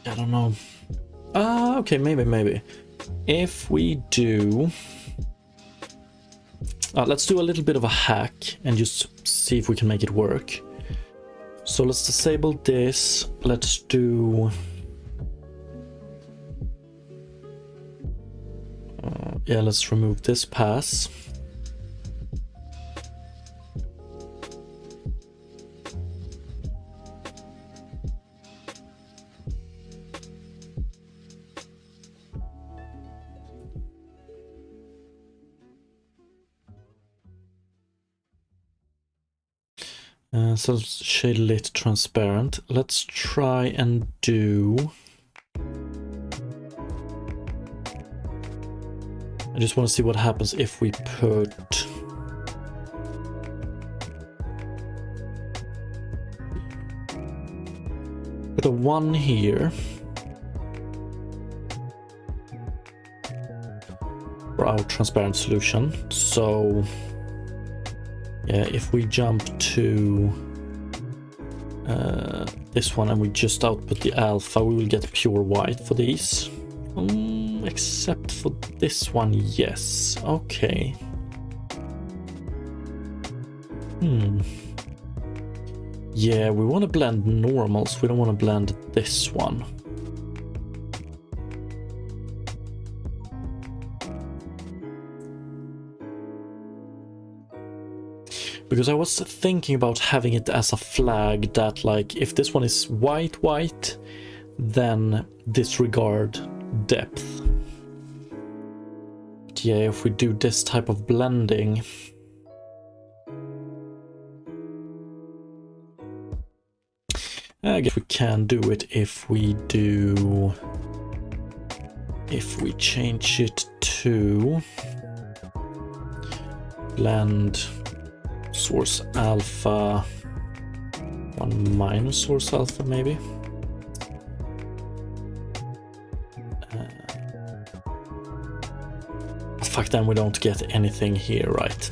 I don't know. Okay, maybe. If we do... let's do a little bit of a hack and just see if we can make it work. So let's disable this. Let's do... yeah, let's remove this pass. So shade lit transparent. Let's try and do... I just want to see what happens if we put... put a 1 here. For our transparent solution. So... yeah, if we jump to this one and we just output the alpha, we will get pure white for these. Except for this one, yes. Okay. Yeah, we want to blend normals. We don't want to blend this one. Because I was thinking about having it as a flag that, like, if this one is white, then disregard depth. But yeah, if we do this type of blending, I guess we can do it if we change it to blend source alpha 1 minus source alpha, maybe. Fuck, then we don't get anything here, right?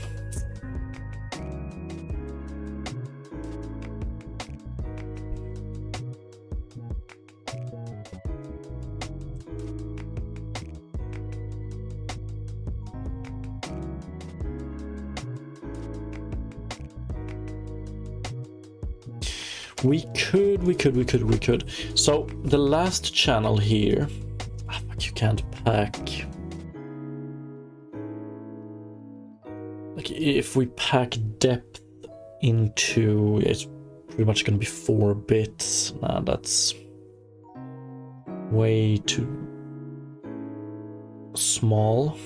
We could. So the last channel here, you can't pack. Like if we pack depth into, it's pretty much going to be 4 bits. Nah, that's way too small.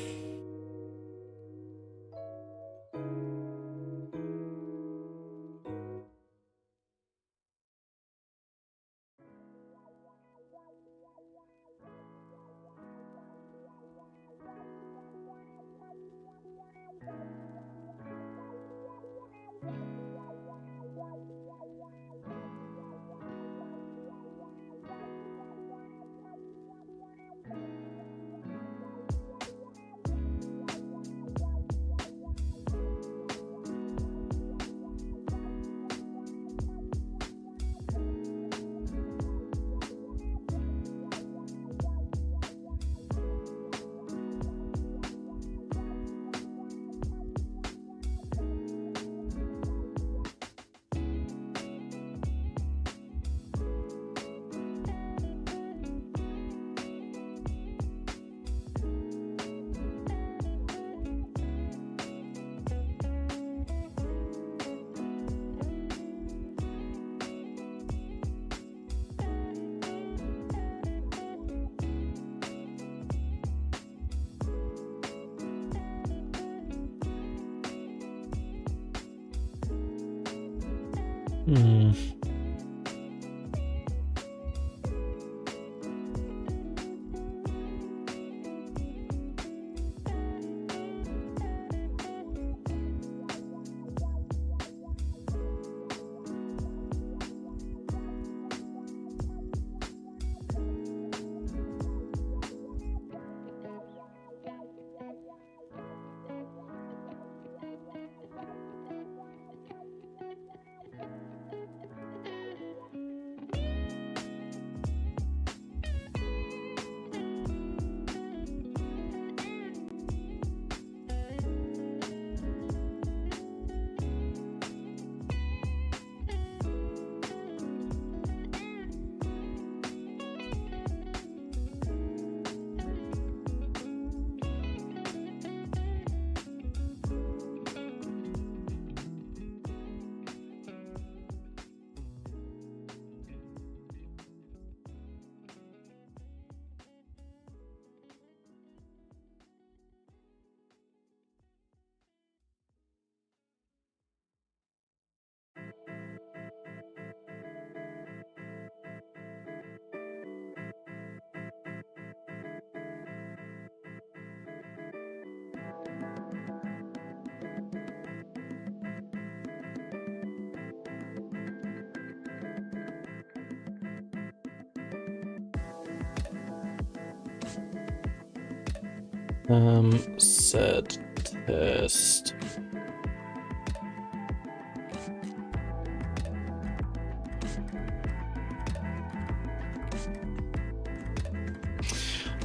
Set test.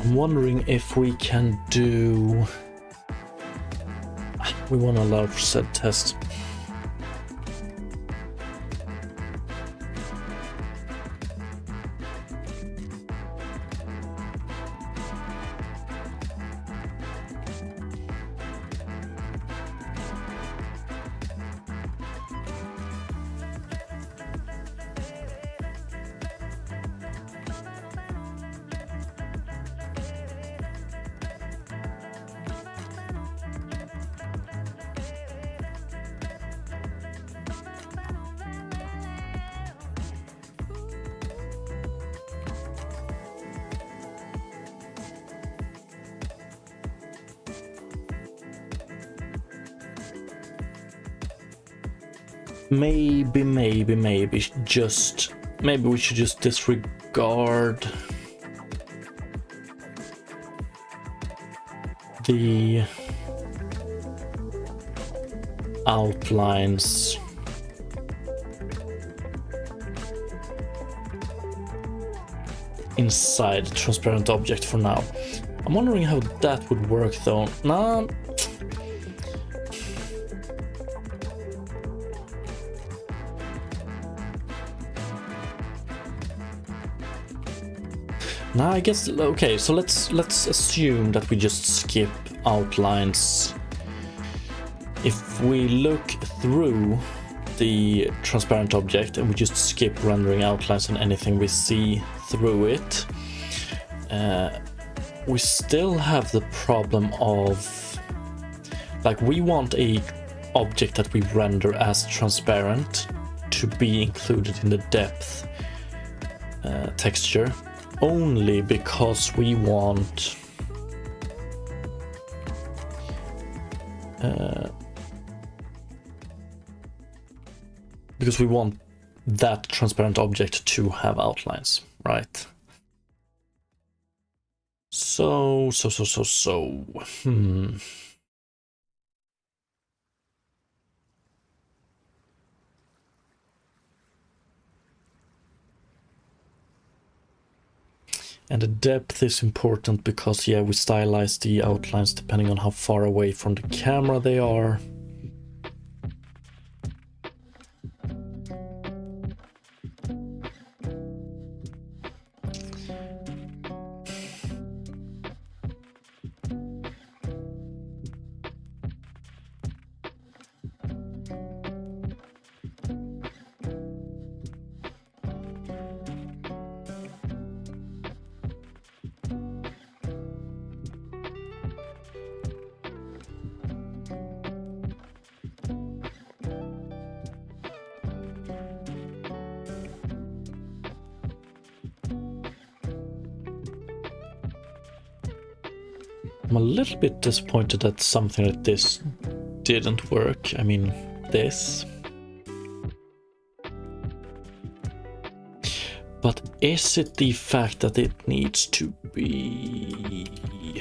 I'm wondering if we can do. We want to allow for set test. maybe we should just disregard the outlines inside the transparent object for now. I'm wondering how that would work though. Nah. Nah, I guess, okay, so let's assume that we just skip outlines. If we look through the transparent object and we just skip rendering outlines and anything we see through it, we still have the problem of, like, we want a object that we render as transparent to be included in the depth texture, only because we want that transparent object to have outlines, right? So. And the depth is important because, yeah, we stylize the outlines depending on how far away from the camera they are. I'm a little bit disappointed that something like this didn't work. I mean, this. But is it the fact that it needs to be...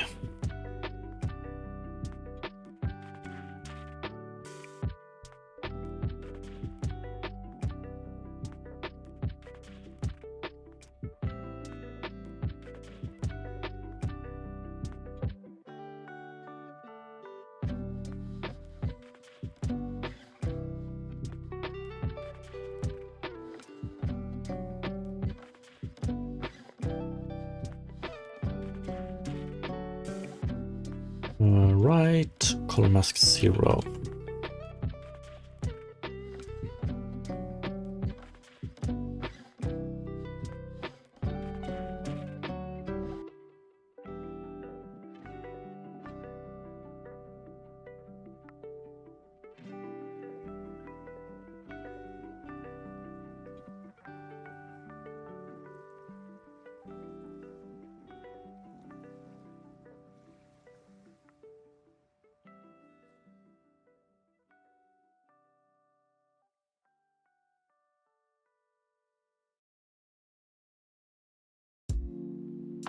Right, color mask 0.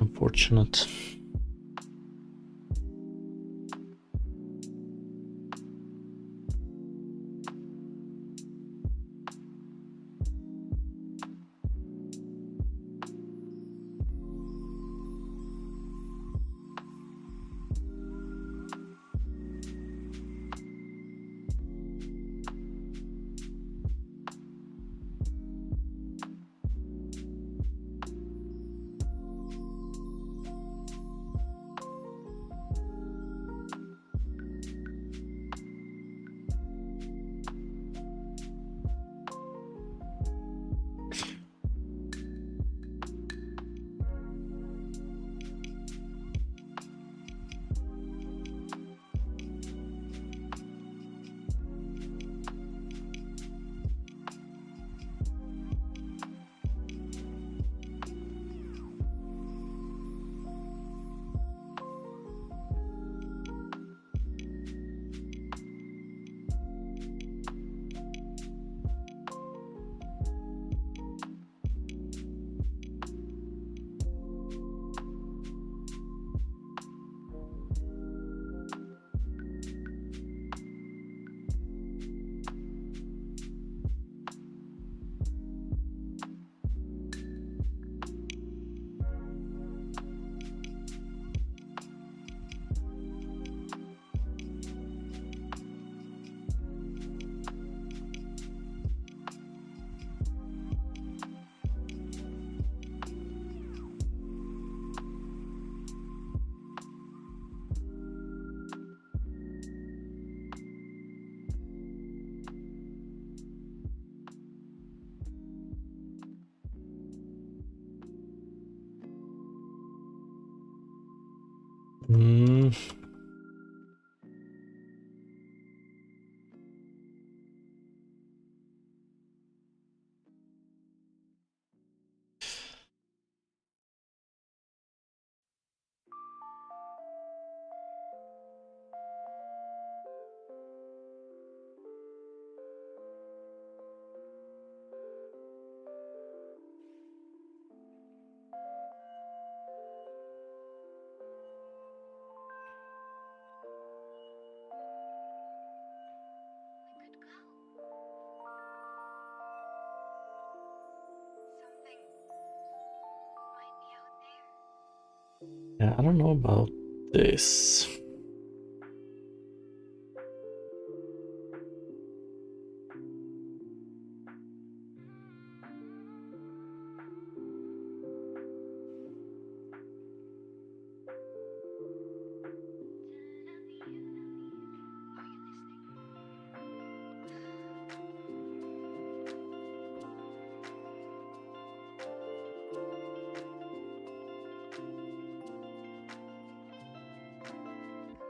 Unfortunate. Yeah, I don't know about this.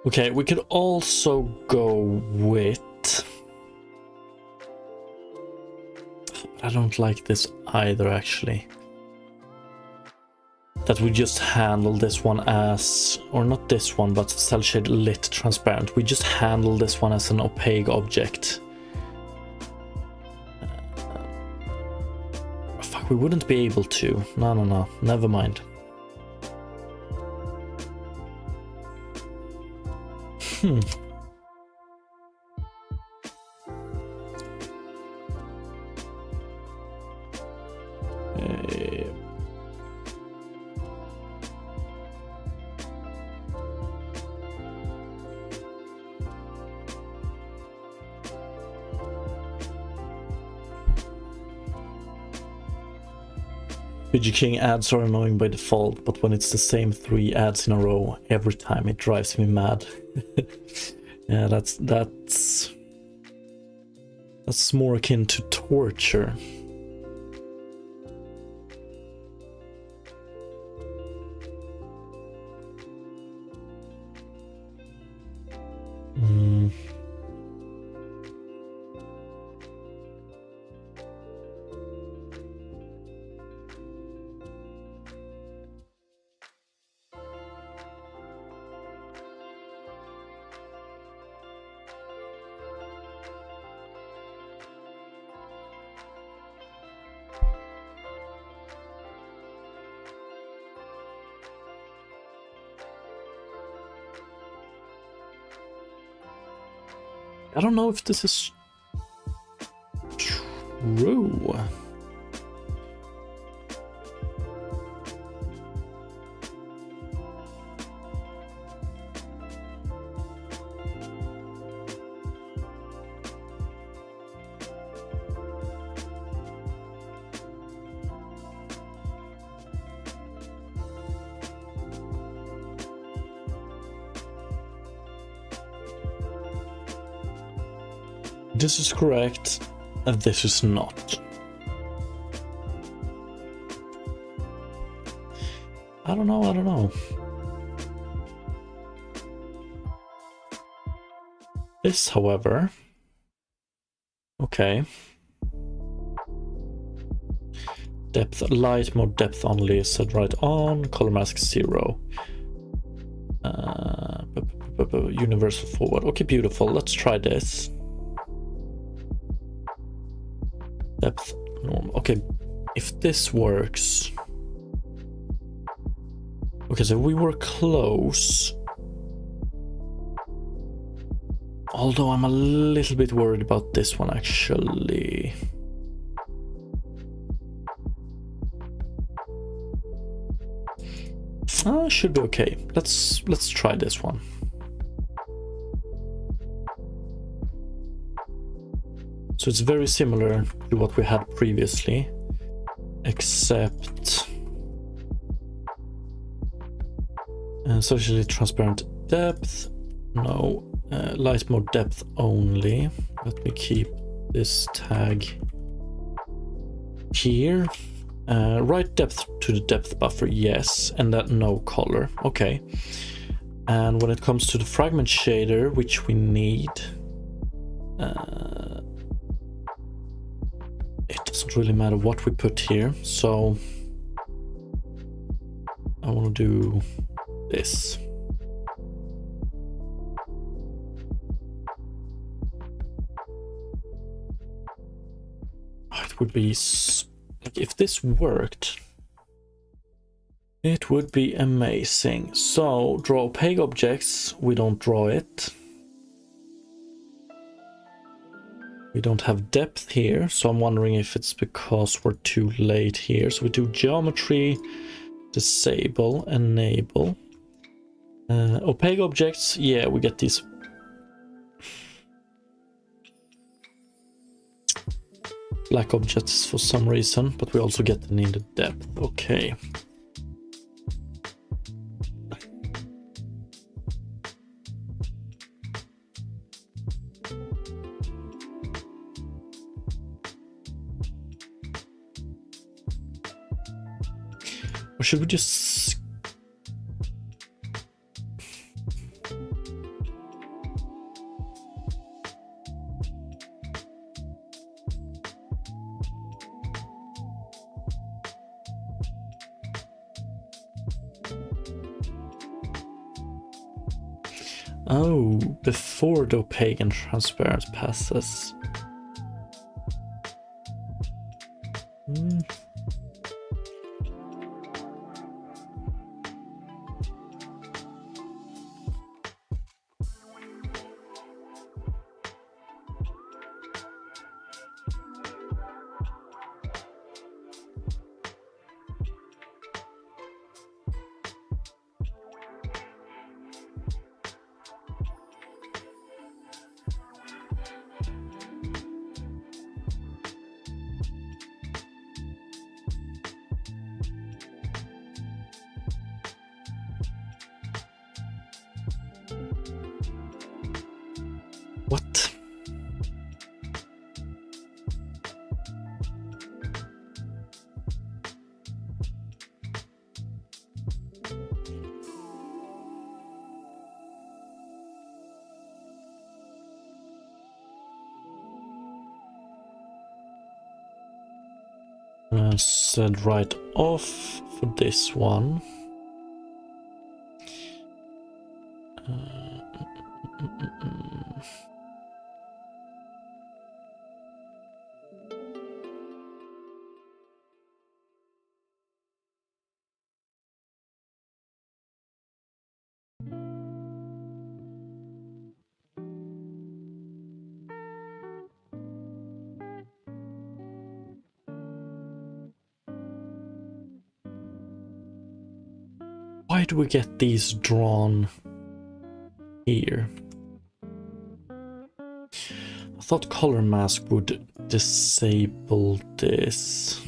Okay, we could also go with... I don't like this either, actually. That we just handle this one as... Or not this one, but cell shade lit transparent. We just handle this one as an opaque object. Fuck, we wouldn't be able to. No. Never mind. PG King ads are annoying by default, but when it's the same 3 ads in a row every time, it drives me mad. Yeah, that's more akin to torture. I don't know if this is true. This is correct, and this is not. I don't know. This, however... Okay. Depth light mode, depth only, set right on, color mask 0. Universal forward. Okay, beautiful. Let's try this. Depth normal. Okay, if this works. Okay, so we were close. Although I'm a little bit worried about this one, actually. Should be okay. Let's try this one. So it's very similar to what we had previously, except socially transparent depth. No, light mode depth only. Let me keep this tag here. Right depth to the depth buffer, yes, and that no color. Okay. And when it comes to the fragment shader, which we need, it doesn't really matter what we put here, so I want to do this. It would be like if this worked, it would be amazing. So draw opaque objects. We don't draw it. We don't have depth here, so I'm wondering if it's because we're too late here. So we do geometry, disable, enable. Opaque objects, yeah, we get these black objects for some reason, but we also get the needed depth. Okay. Or should we just... Oh, before the opaque and transparent passes. What? Said right off for this one. Why do we get these drawn here? I thought color mask would disable this.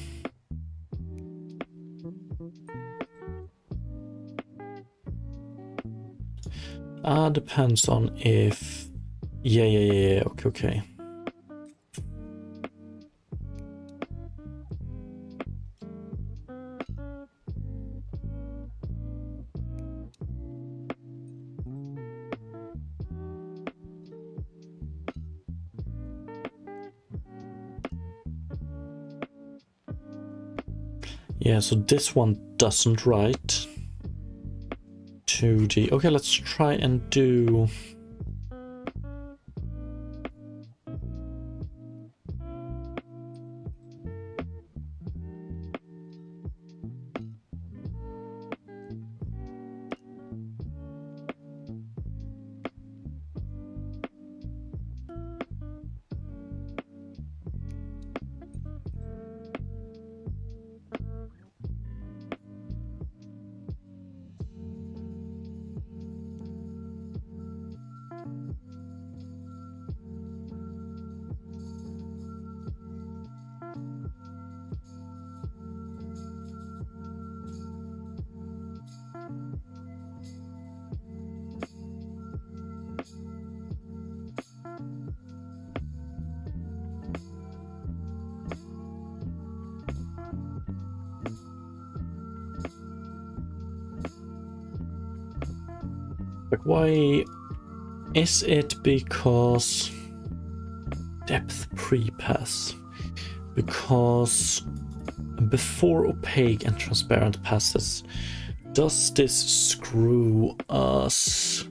Depends on if... Yeah, okay. Yeah, so this one doesn't write 2D. Okay, let's try and do... Like, why is it? Because depth pre-pass, because before opaque and transparent passes, does this screw us?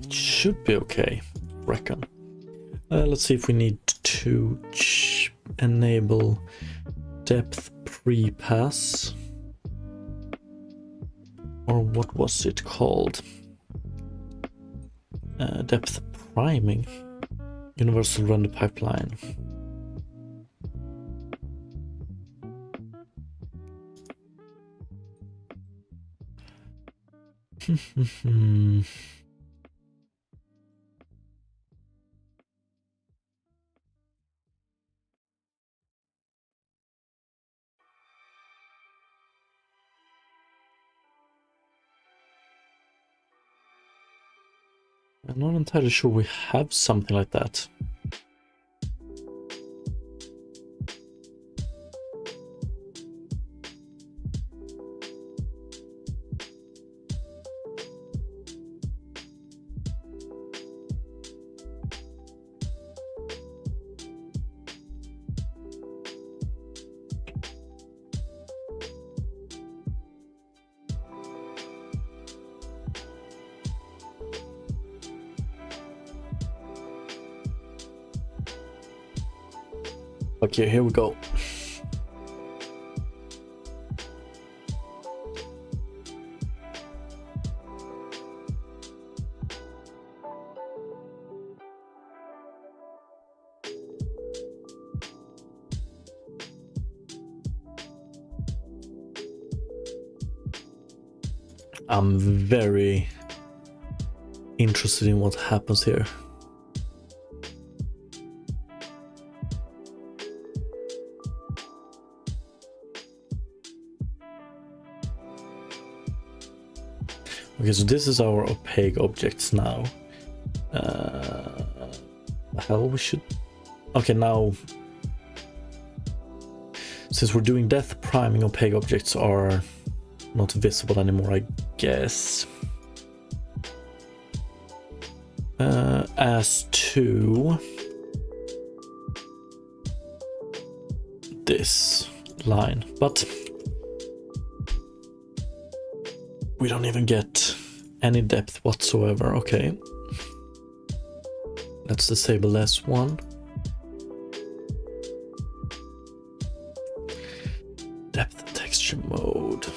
Should be okay, reckon. Let's see if we need to enable depth pre-pass, or what was it called? Depth priming, universal render pipeline. I'm not entirely sure we have something like that. Okay, here we go. I'm very interested in what happens here. Okay, so this is our opaque objects now. How we should... Okay, now... Since we're doing depth priming, opaque objects are not visible anymore, I guess. As to... this line, but... we don't even get any depth whatsoever. Okay. Let's disable this one. Depth and texture mode.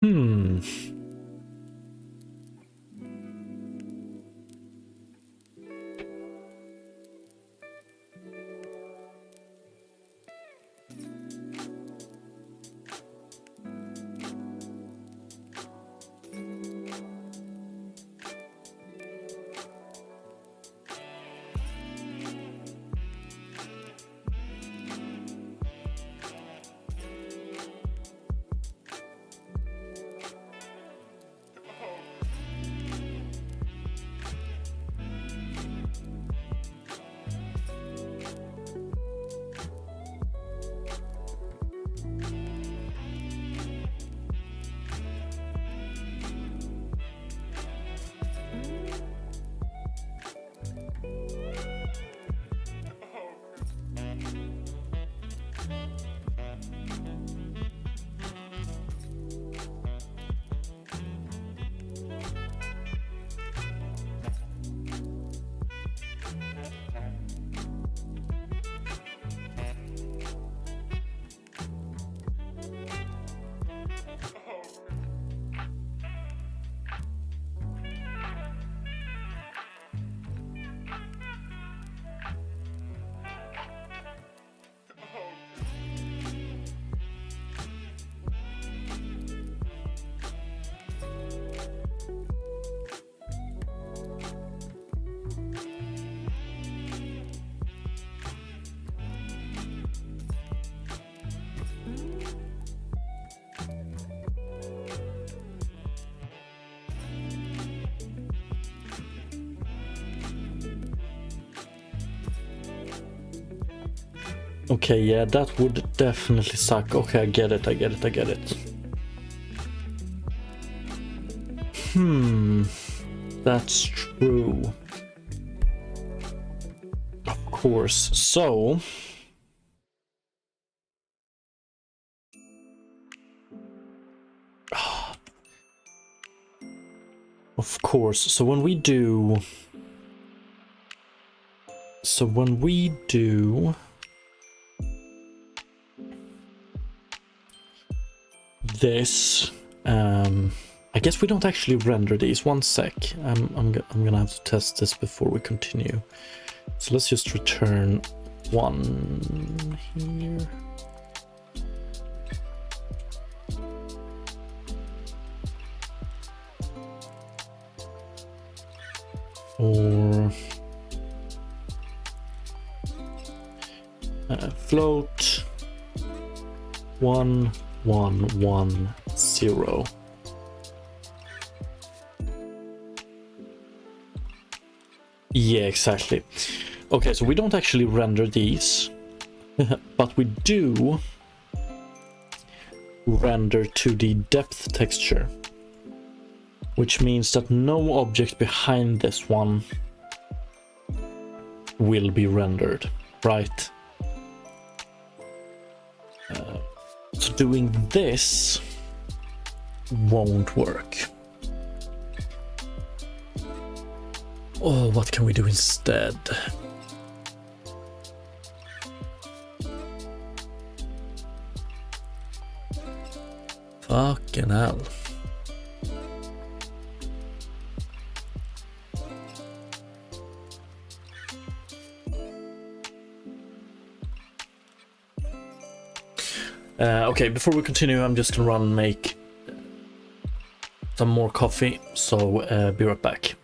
Hmm. Okay, yeah, that would definitely suck. Okay, I get it. That's true. Of course. So of course. So when we do this, I guess we don't actually render these. One sec. I'm gonna have to test this before we continue. So let's just return one here. Or float 1110. Yeah, exactly. Okay, so we don't actually render these, but we do render to the depth texture, which means that no object behind this one will be rendered, right? So doing this won't work. Oh, what can we do instead? Fucking hell. Okay, before we continue, I'm just gonna run and make some more coffee, so be right back.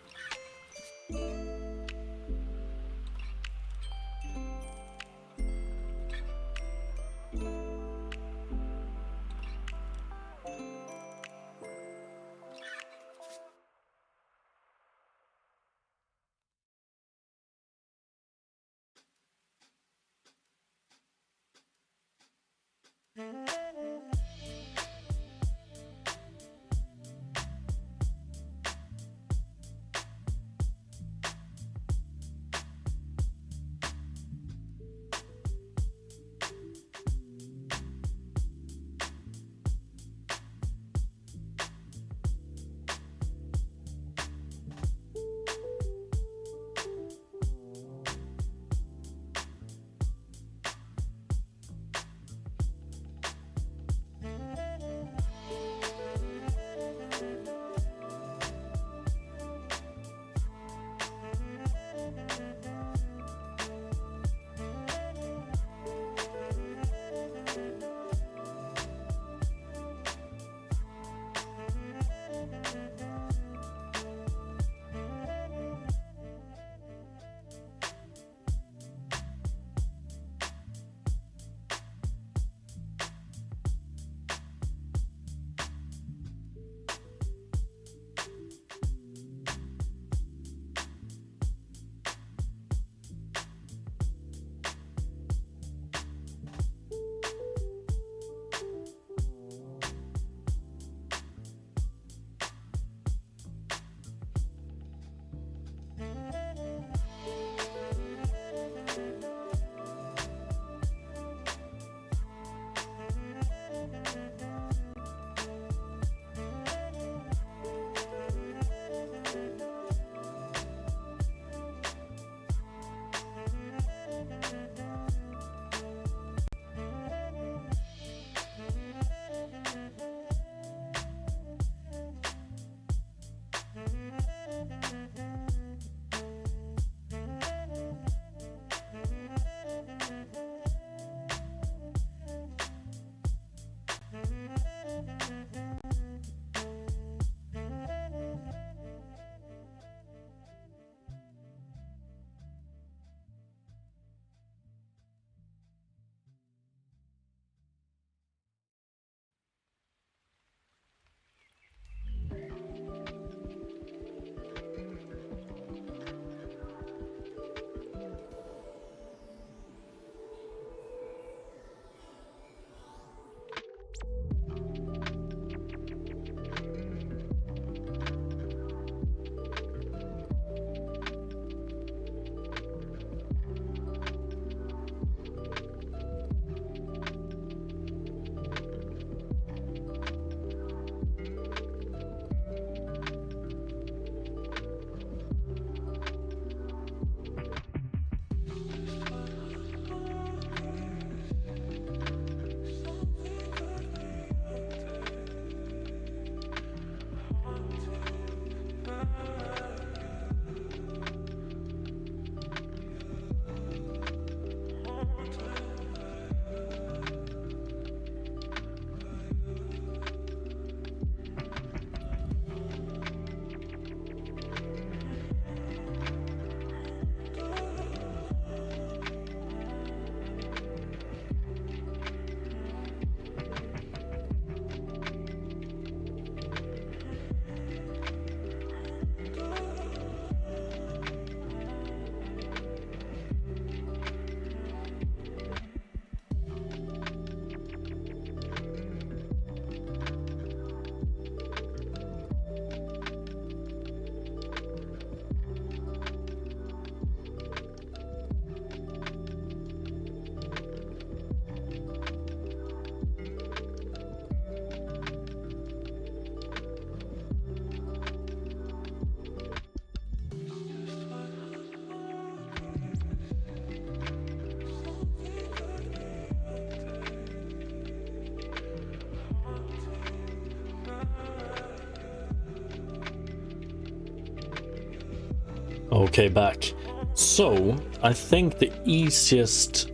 Okay, back. So, I think the easiest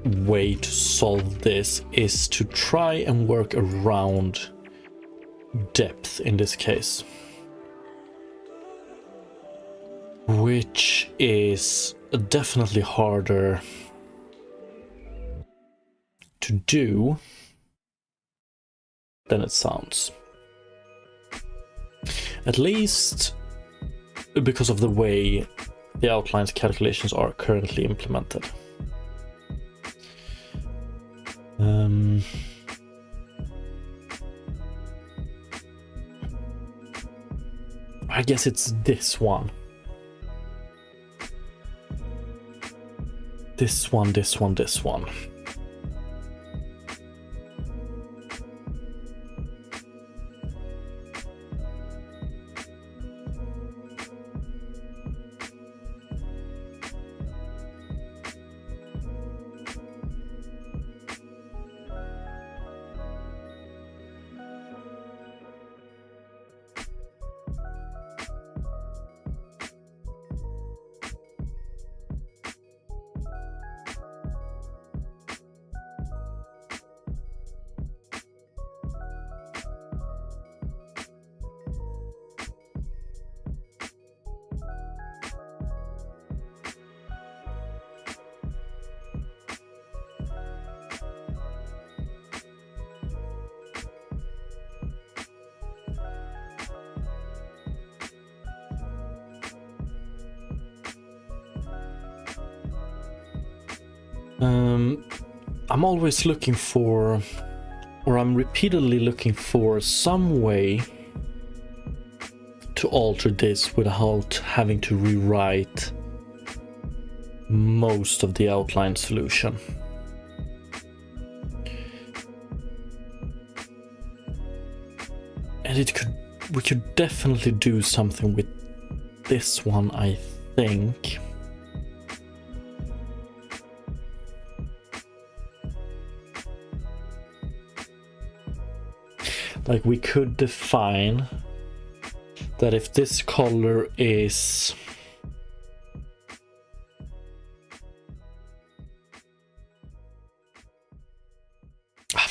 way to solve this is to try and work around depth in this case. Which is definitely harder to do than it sounds. At least because of the way the outlines calculations are currently implemented. I guess it's this one. This one, this one, this one. I'm always looking for, or I'm repeatedly looking for some way to alter this without having to rewrite most of the outline solution. And we could definitely do something with this one, I think. Like, we could define that if this color is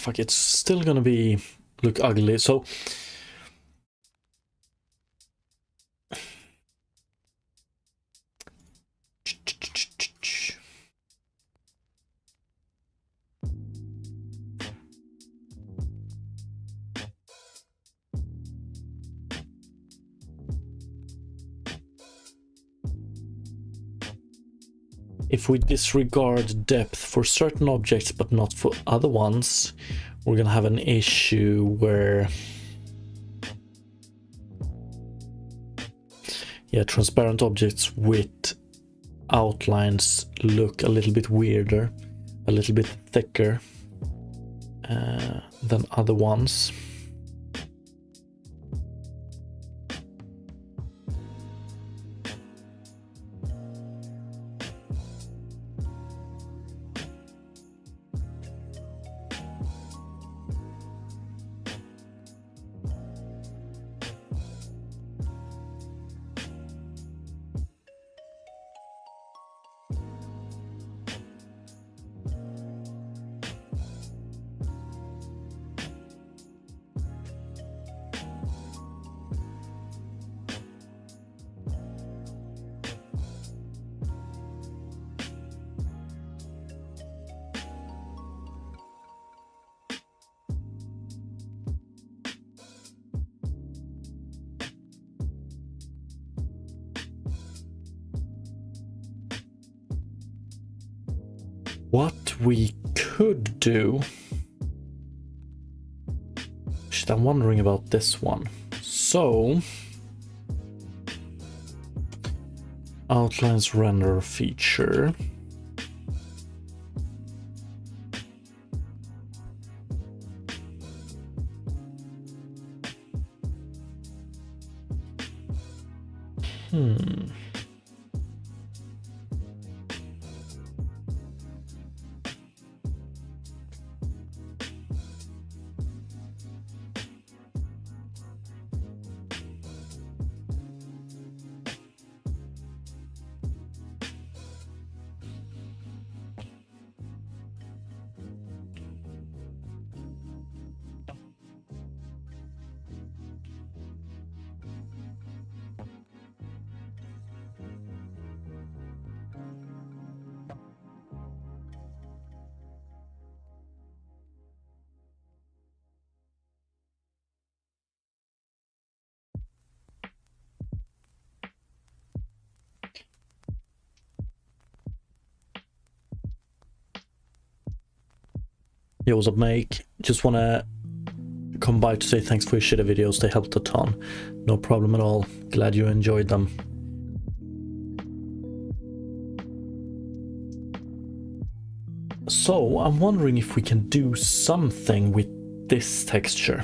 fuck, it's still gonna look ugly. So if we disregard depth for certain objects but not for other ones, we're gonna have an issue where, yeah, transparent objects with outlines look a little bit weirder, a little bit thicker than other ones. What we could do... Shit, I'm wondering about this one. So... Outlines render feature. Yo, what's up, Make? Just wanna come by to say thanks for your shitty videos. They helped a ton. No problem at all. Glad you enjoyed them. So, I'm wondering if we can do something with this texture.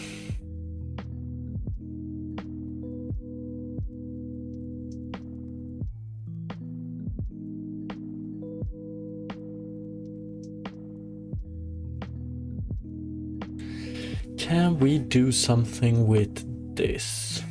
Can we do something with this?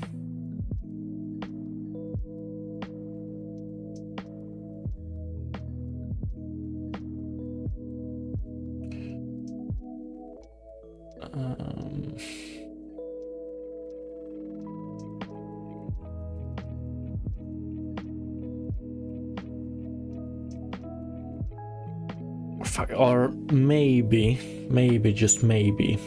Or maybe, just maybe.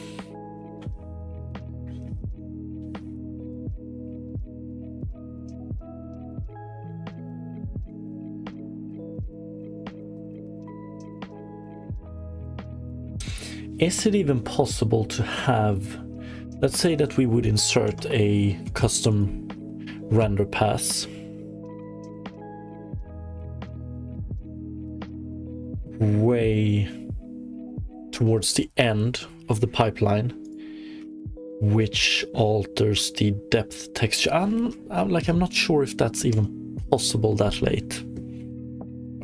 Is it even possible to have, let's say that we would insert a custom render pass way towards the end of the pipeline, which alters the depth texture. I'm not sure if that's even possible that late.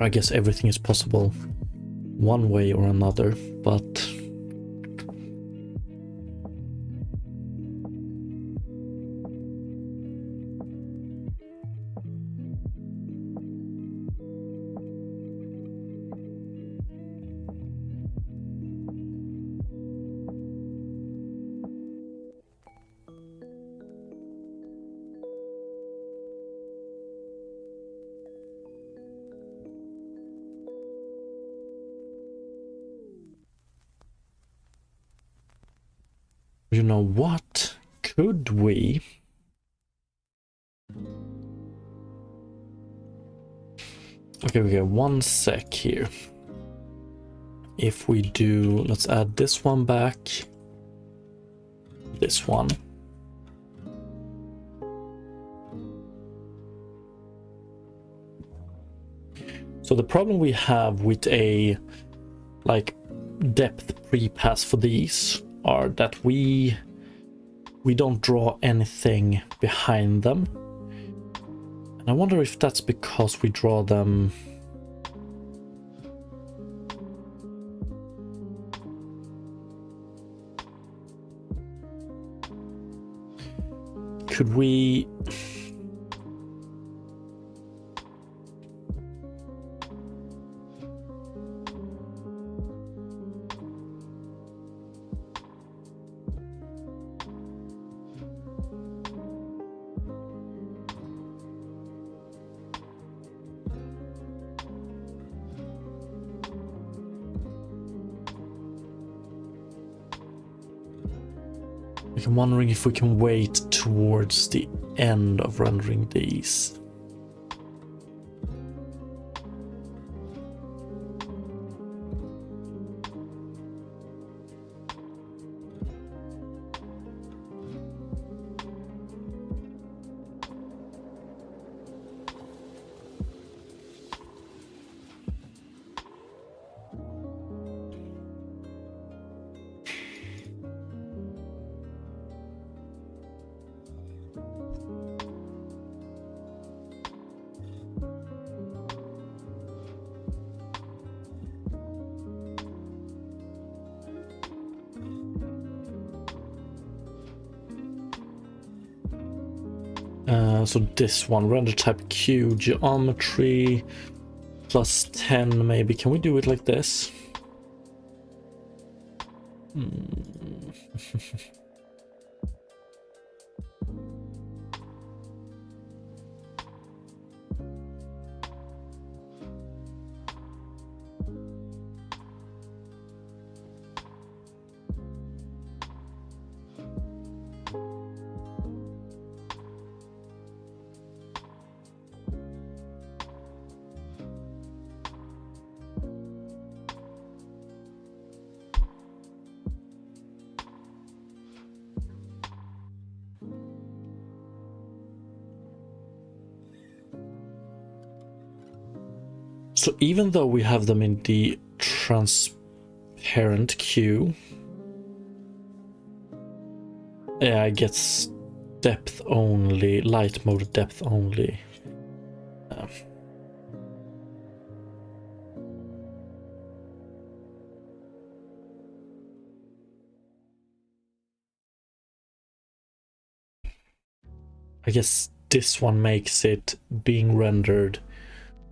I guess everything is possible one way or another, but you know what? Could we? Okay, one sec here. If we do, let's add this one back. This one. So the problem we have with a depth pre-pass for these are that we don't draw anything behind them. And I wonder if that's because we draw them could we I'm wondering if we can wait towards the end of rendering these. So this one, render type Q, geometry, +10 maybe. Can we do it like this? So even though we have them in the transparent queue, yeah, it gets depth only, light mode depth only. I guess this one makes it being rendered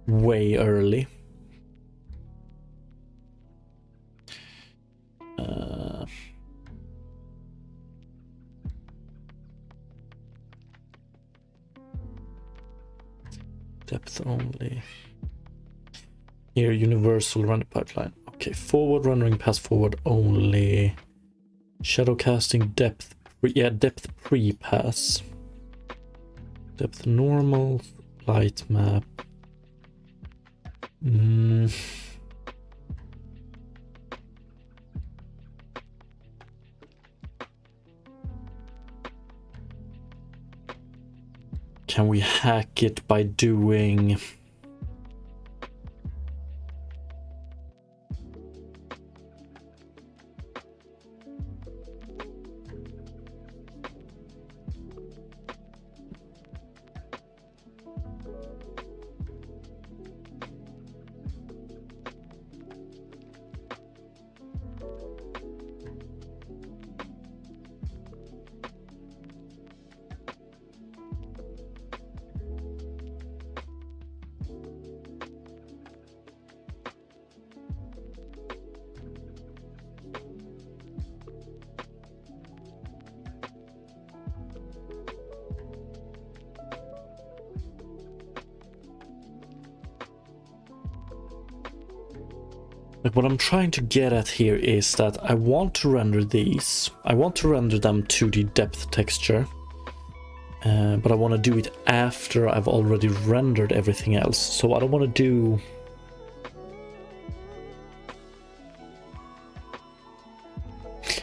way early. Depth only. Here, universal render pipeline. Okay, forward rendering pass forward only. Shadow casting depth. Yeah, depth pre-pass. Depth normal. Light map. Can we hack it by doing... What I'm trying to get at here is that I want to render these. I want to render them to the depth texture. But I want to do it after I've already rendered everything else. So I don't want to do...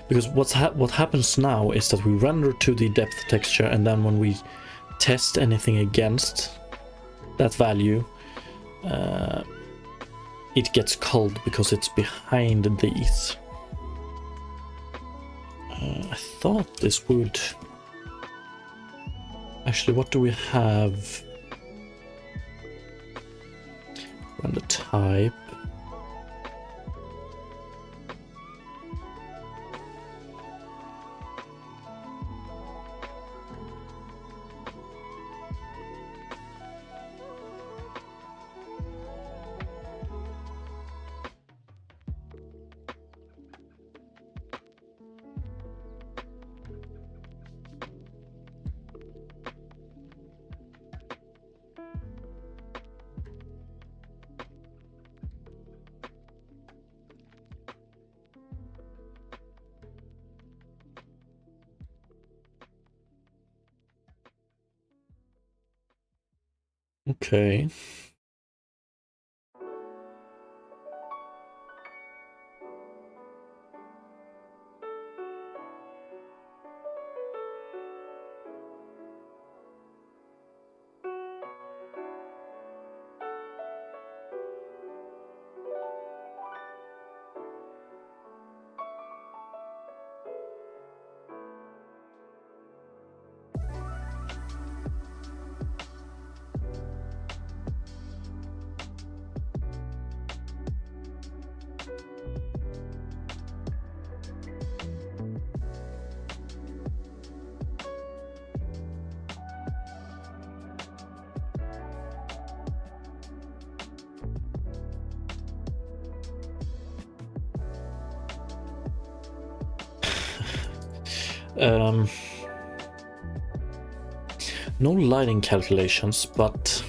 Because what happens now is that we render to the depth texture, and then when we test anything against that value, it gets culled because it's behind these. I thought this would... Actually, what do we have? Render type. Okay. No lighting calculations, but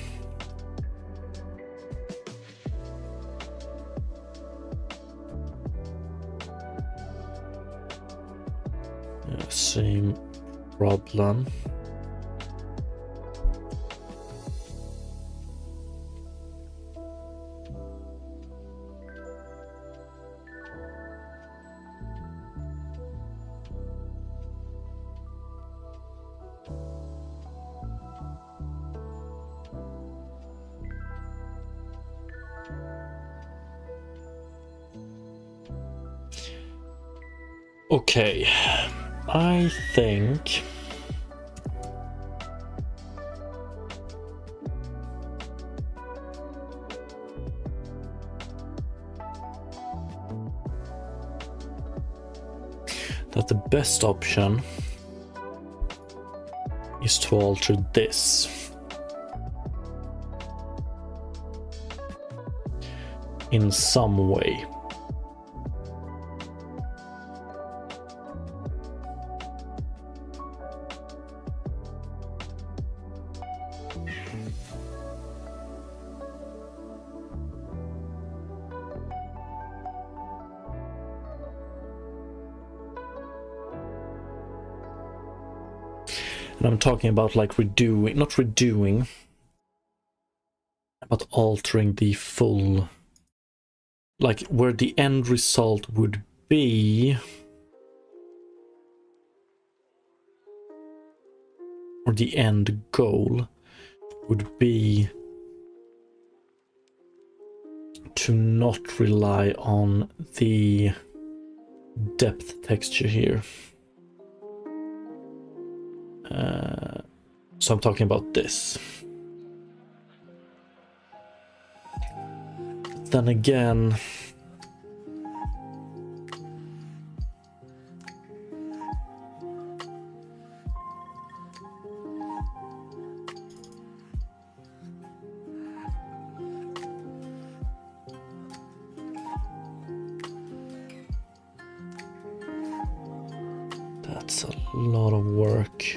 same problem. Okay, I think that the best option is to alter this in some way. And I'm talking about like redoing, not redoing, but altering the full, like where the end result would be, or the end goal would be to not rely on the depth texture here. So I'm talking about this. Then again, that's a lot of work.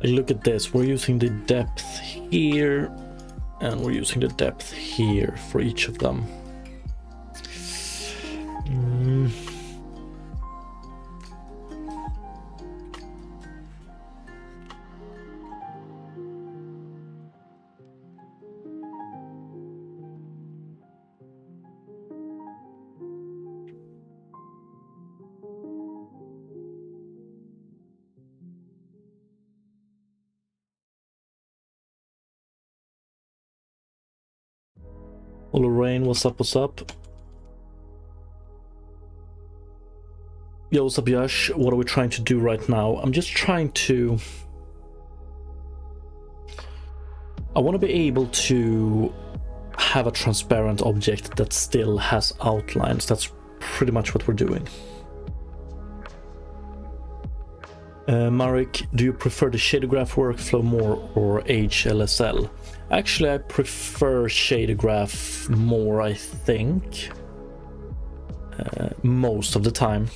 Look at this, we're using the depth here and we're using the depth here for each of them. Lorraine, what's up, what's up? Yo, what's up, Yash? What are we trying to do right now? I'm just trying to... I want to be able to have a transparent object that still has outlines. That's pretty much what we're doing. Marek, do you prefer the shadergraph workflow more or HLSL? Actually, I prefer shadergraph more, I think. Most of the time.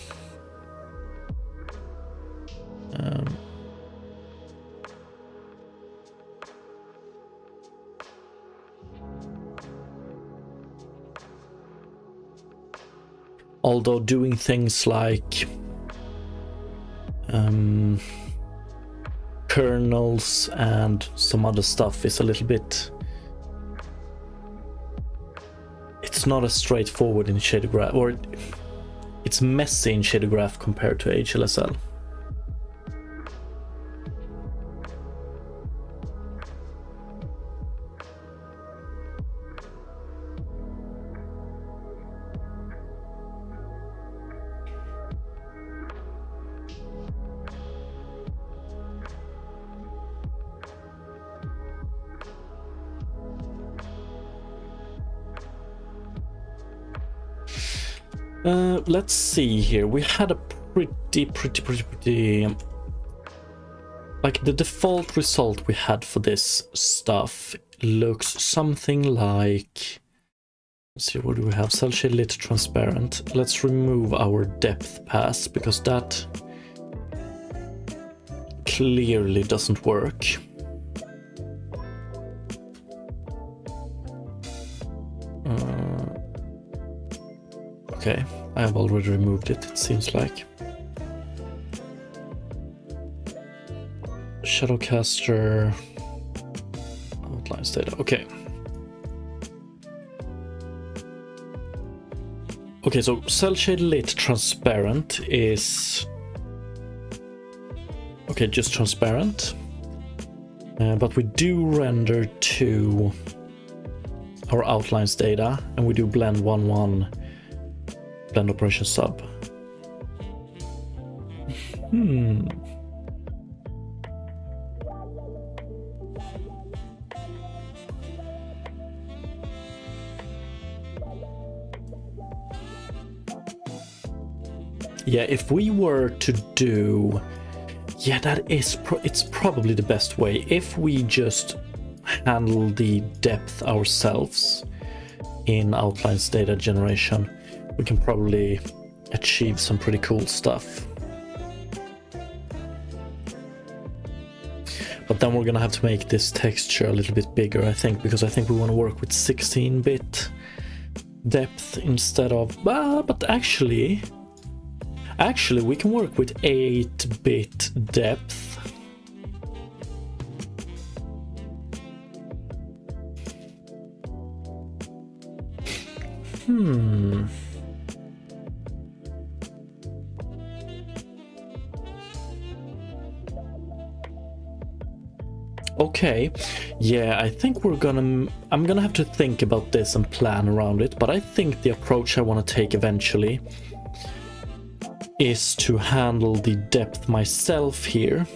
although doing things like kernels and some other stuff is a little bit, it's not as straightforward in shader graph, or it's messy in shader graph compared to HLSL. Let's see here. We had a pretty like the default result we had for this stuff looks something like, let's see, what do we have? Cell shade lit transparent. Let's remove our depth pass because that clearly doesn't work. Okay, I have already removed it, it seems like. Shadowcaster, outlines data, okay. Okay, so cell shade lit transparent is, okay, just transparent. But we do render to our outlines data, and we do blend 1:1. Blend operation sub. Yeah, if we were to do, yeah, that is it's probably the best way. If we just handle the depth ourselves in outlines data generation, we can probably achieve some pretty cool stuff. But then we're gonna have to make this texture a little bit bigger, I think, because I think we want to work with 16-bit depth instead of, but actually we can work with 8-bit depth. Okay, yeah, I think I'm gonna have to think about this and plan around it, but I think the approach I want to take eventually is to handle the depth myself here.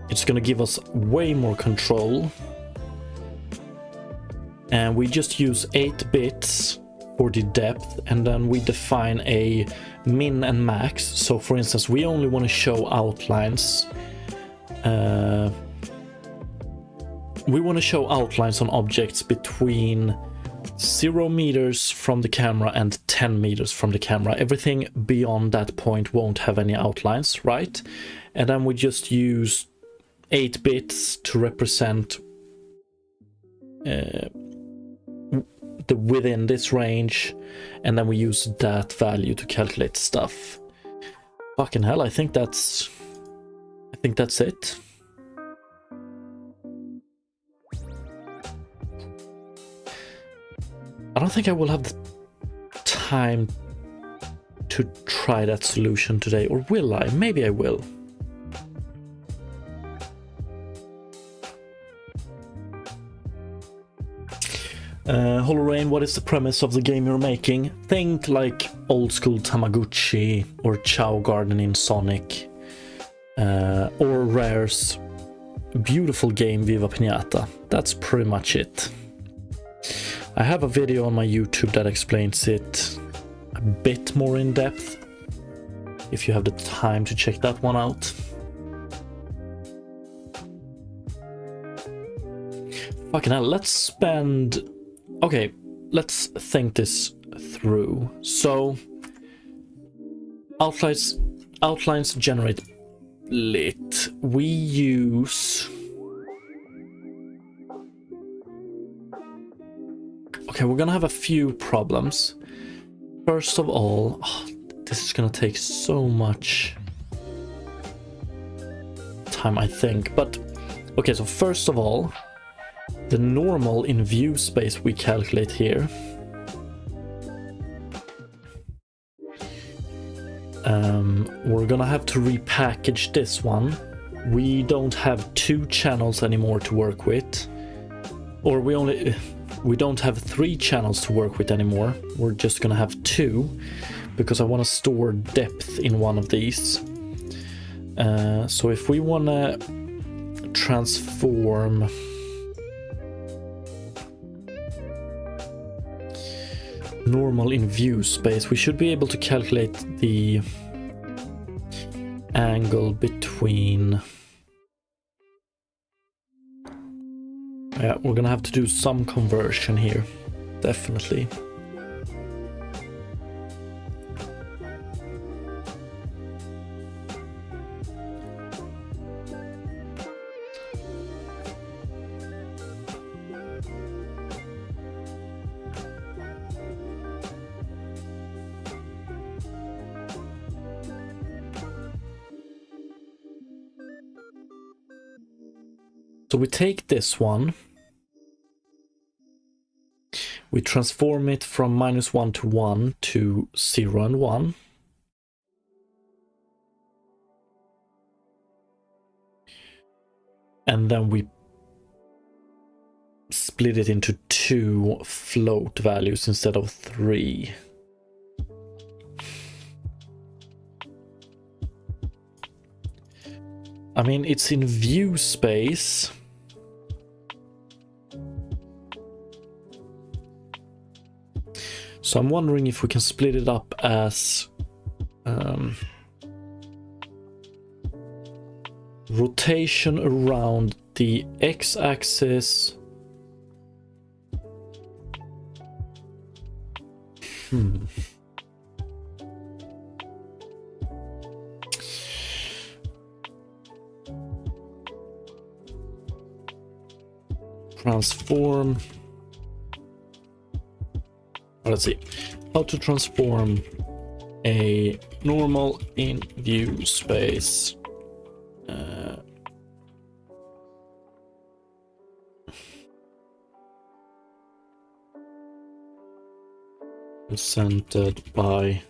It's gonna give us way more control, and we just use 8 bits for the depth, and then we define a min and max. So for instance, we only want to show outlines. We want to show outlines on objects between 0 meters from the camera and 10 meters from the camera. Everything beyond that point won't have any outlines, right? And then we just use 8 bits to represent the within this range, and then we use that value to calculate stuff. Fucking hell, I think that's it. I don't think I will have the time to try that solution today, or will I? Maybe I will. Holorain, what is the premise of the game you're making? Think like old school Tamagotchi or Chow Garden in Sonic, or Rare's beautiful game Viva Pinata. That's pretty much it. I have a video on my YouTube that explains it a bit more in depth, if you have the time to check that one out. Fucking hell, let's spend... Okay, let's think this through. So, outlines generate lit. We use... Okay, we're gonna have a few problems. First of all, This is gonna take so much time, I think. But okay, so first of all, the normal in view space we calculate here. We're gonna have to repackage this one. We don't have 2 channels anymore to work with, or we don't have 3 channels to work with anymore. We're just gonna have 2 because I want to store depth in one of these. So if we want to transform normal in view space, we should be able to calculate the angle between... Yeah, we're gonna have to do some conversion here, definitely. So we take this one, we transform it from -1 to 1 to 0 and 1. And then we split it into 2 float values instead of 3. I mean, it's in view space. So I'm wondering if we can split it up as rotation around the x-axis. Transform. Let's see how to transform a normal in view space. Presented by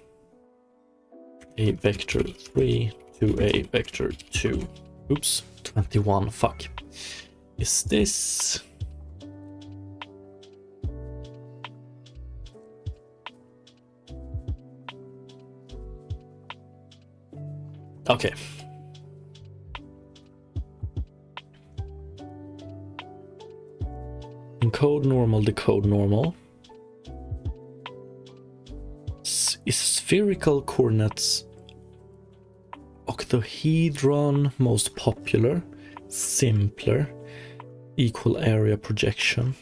a vector 3 to a vector 2. Oops, 21. Fuck. Is this... Okay. Encode normal, decode normal. Is spherical coordinates octahedron most popular, simpler, equal area projection,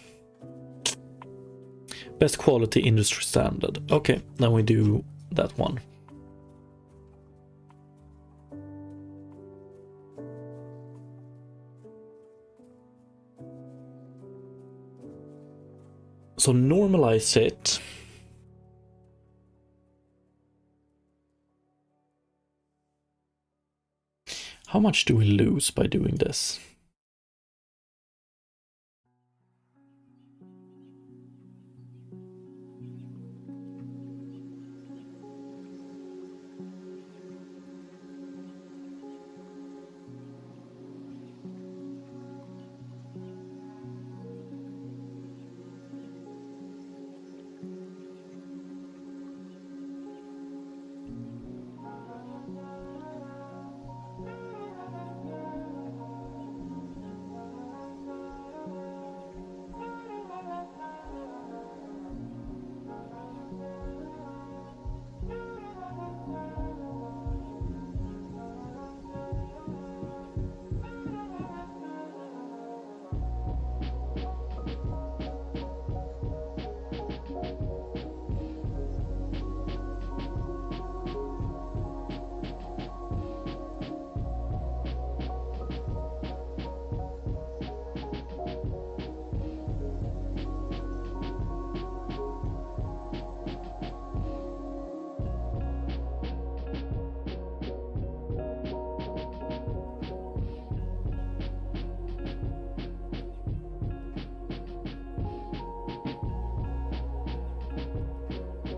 best quality industry standard? Okay, then we do that one. So normalize it. How much do we lose by doing this?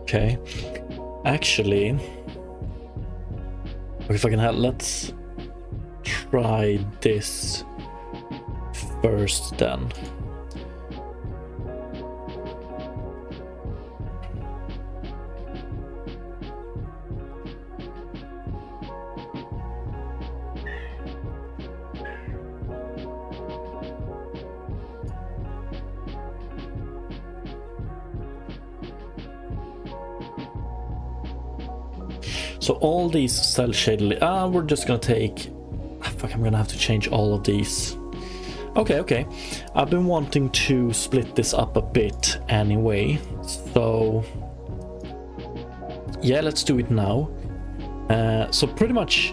Okay. Actually, if I can have, let's try this first then. So all these cell shaded, we're just gonna take, fuck, I'm gonna have to change all of these. Okay. I've been wanting to split this up a bit anyway, so yeah, let's do it now. So pretty much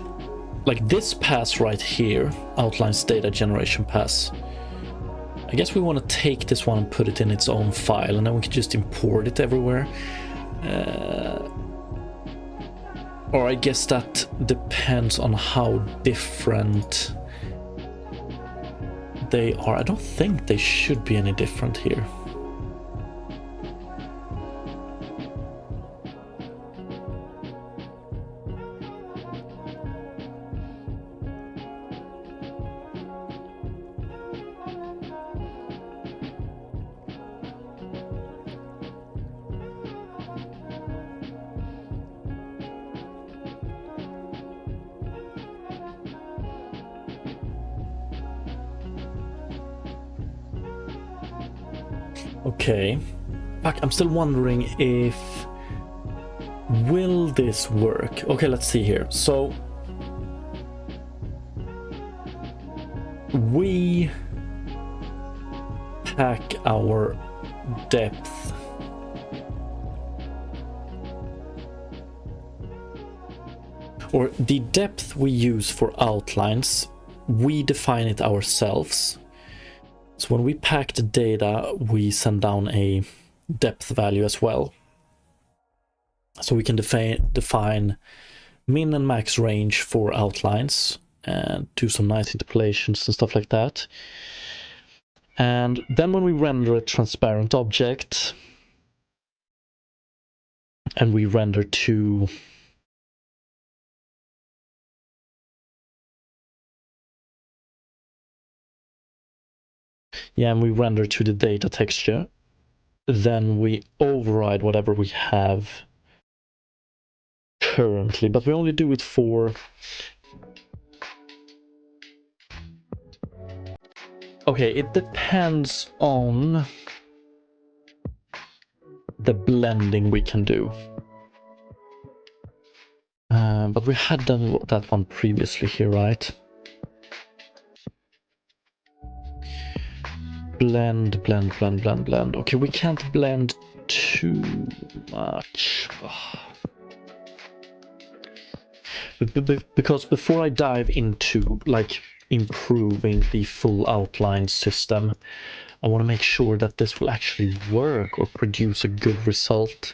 like this pass right here outlines data generation pass. I guess we want to take this one and put it in its own file, and then we can just import it everywhere. Or I guess that depends on how different they are. I don't think they should be any different here. Okay. Fuck, I'm still wondering if... will this work? Okay, let's see here. So... we pack our depth. Or the depth we use for outlines, we define it ourselves. So when we pack the data, we send down a depth value as well. So we can define min and max range for outlines and do some nice interpolations and stuff like that. And then when we render a transparent object and we render to and we render to the data texture, then we override whatever we have currently, but we only do it for... okay, it depends on the blending we can do. But we had done that one previously here, right? Blend. Okay, we can't blend too much. Because before I dive into like improving the full outline system, I want to make sure that this will actually work or produce a good result.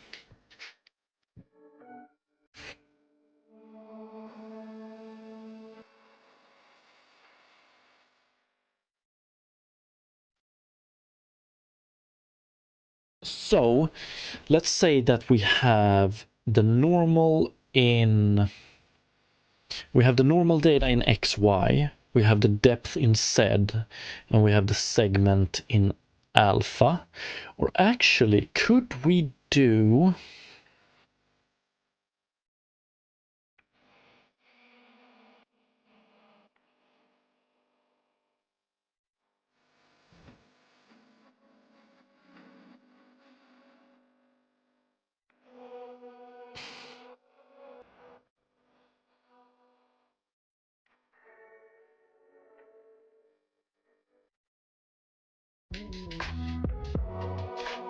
So let's say that we have the normal in... we have the normal data in XY, we have the depth in Z, and we have the segment in alpha. Or actually, could we do...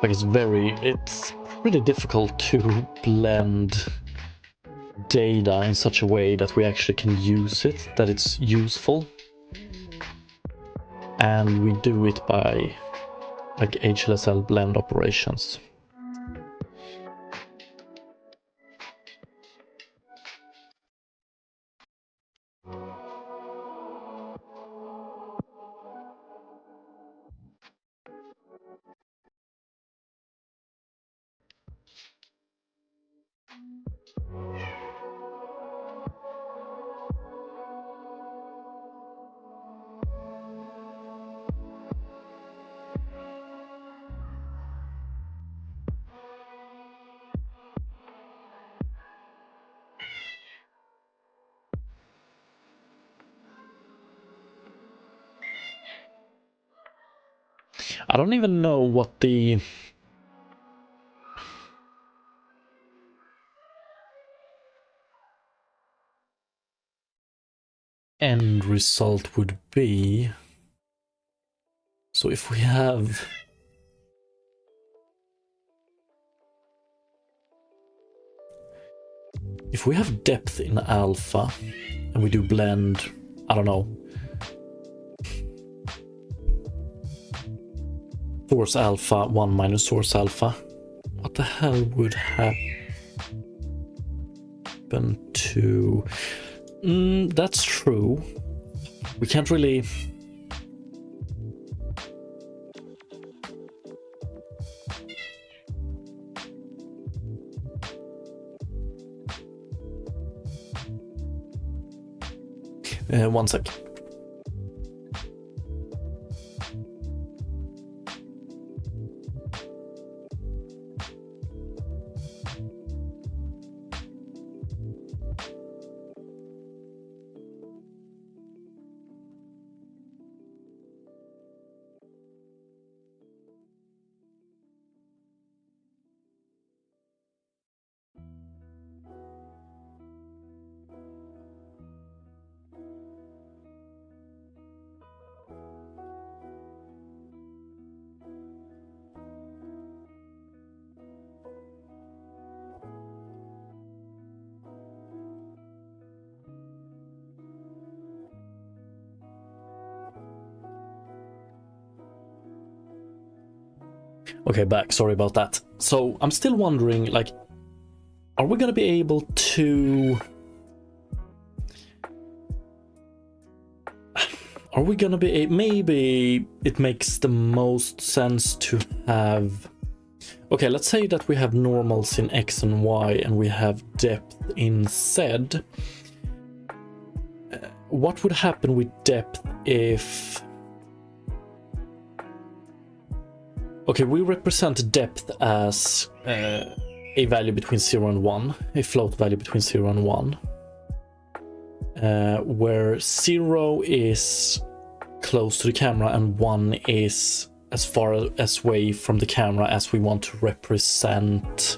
like it's pretty difficult to blend data in such a way that we actually can use it, that it's useful. And we do it by like HLSL blend operations. I don't even know what the end result would be. So if we have depth in alpha and we do blend, I don't know, source alpha 1 minus source alpha, what the hell would happen to... that's true. We can't really... one sec. Okay, back. Sorry about that. So I'm still wondering, like, are we gonna be able to... Are we gonna be... Maybe it makes the most sense to have... Okay, let's say that we have normals in X and Y and we have depth in Z. What would happen with depth if... Okay, we represent depth as a value between 0 and 1, a float value between 0 and 1, where 0 is close to the camera and 1 is as far as away from the camera as we want to represent,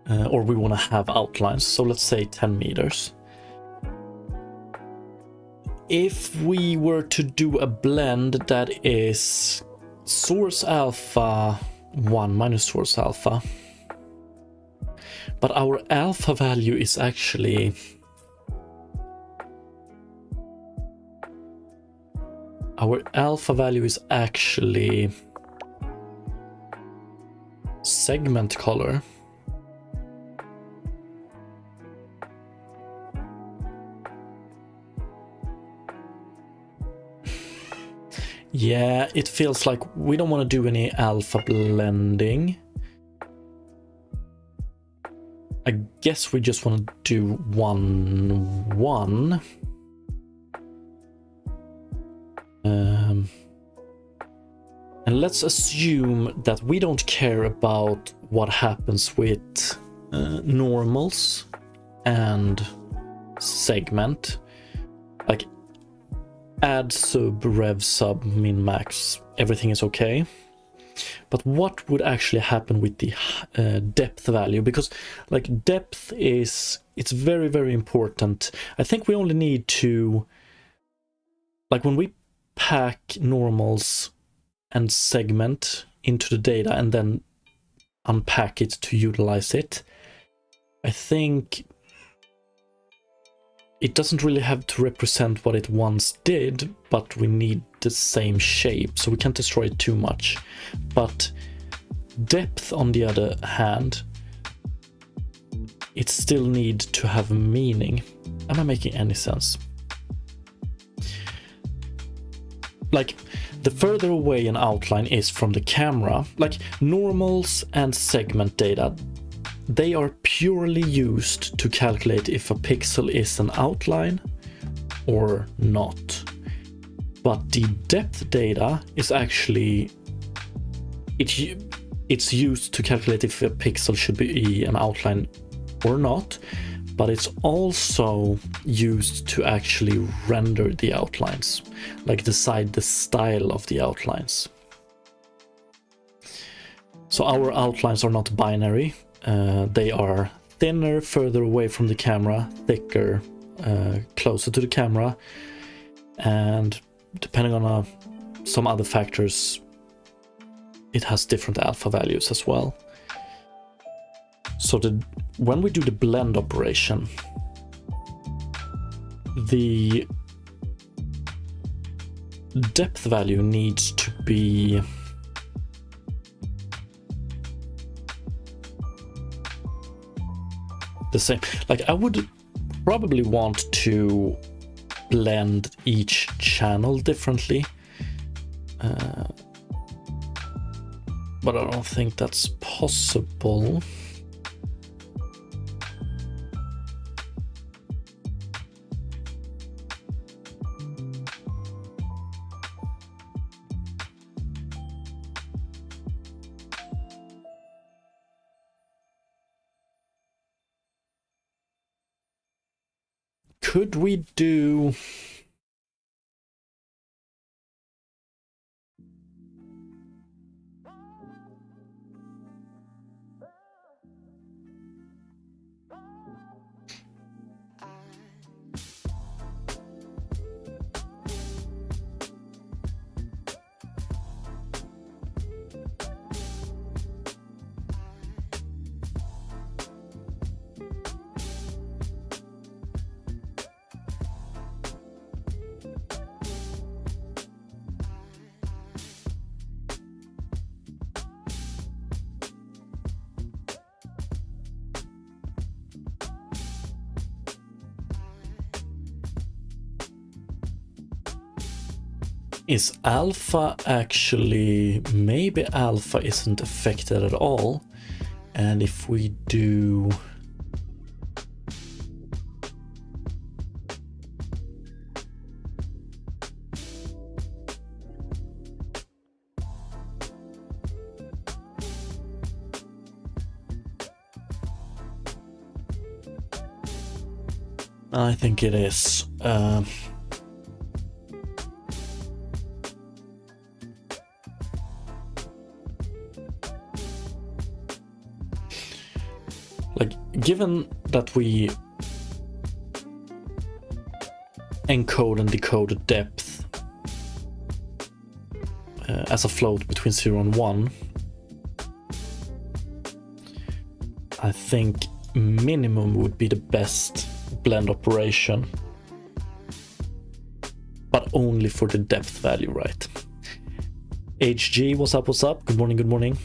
or we want to have outlines. So let's say 10 meters. If we were to do a blend that is source alpha 1 minus source alpha, but our alpha value is actually segment color. Yeah, it feels like we don't want to do any alpha blending. I guess we just want to do 1, 1. And let's assume that we don't care about what happens with normals and segment. Like, add sub, rev sub, min max, everything is okay. But what would actually happen with the depth value? Because like depth is, it's very, very important. I think we only need to, like when we pack normals and segment into the data and then unpack it to utilize it, I think it doesn't really have to represent what it once did, but we need the same shape, so we can't destroy it too much. But depth, on the other hand, it still needs to have meaning. Am I making any sense? Like, the further away an outline is from the camera, like normals and segment data, they are purely used to calculate if a pixel is an outline or not. But the depth data is actually, it's used to calculate if a pixel should be an outline or not. but it's also used to actually render the outlines, like decide the style of the outlines. So our outlines are not binary. They are thinner further away from the camera, thicker closer to the camera, and depending on some other factors, it has different alpha values as well. So when we do the blend operation, the depth value needs to be the same. Like, I would probably want to blend each channel differently, but I don't think that's possible. Could we do... Is alpha actually... maybe alpha isn't affected at all, and if we do... I think it is. Like, given that we encode and decode depth as a float between 0 and 1, I think minimum would be the best blend operation, but only for the depth value, right? HG, what's up, what's up? Good morning, good morning.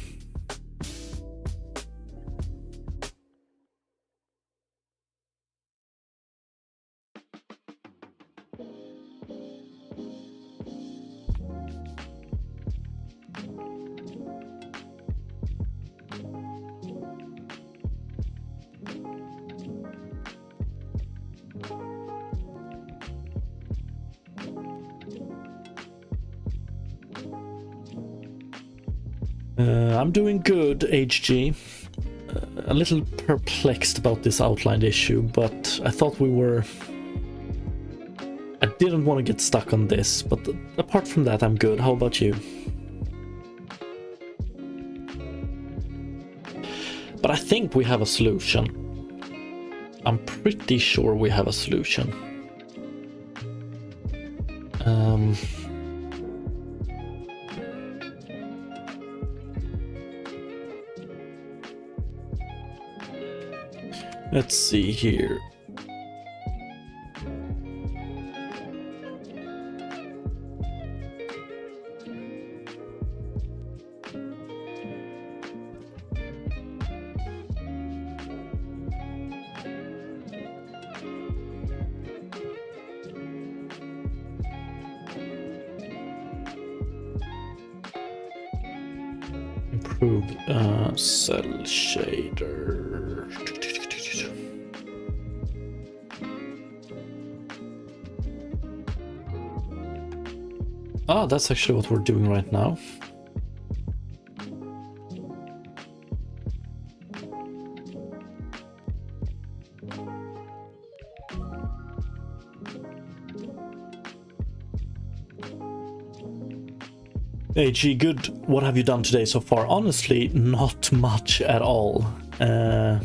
I'm doing good, HG. A little perplexed about this outlined issue, but I thought we were... I didn't want to get stuck on this, but apart from that, I'm good. How about you? But I think we have a solution. I'm pretty sure we have a solution. Let's see here. Improve cell shader. Ah, that's actually what we're doing right now. AG, good. What have you done today so far? Honestly, not much at all. A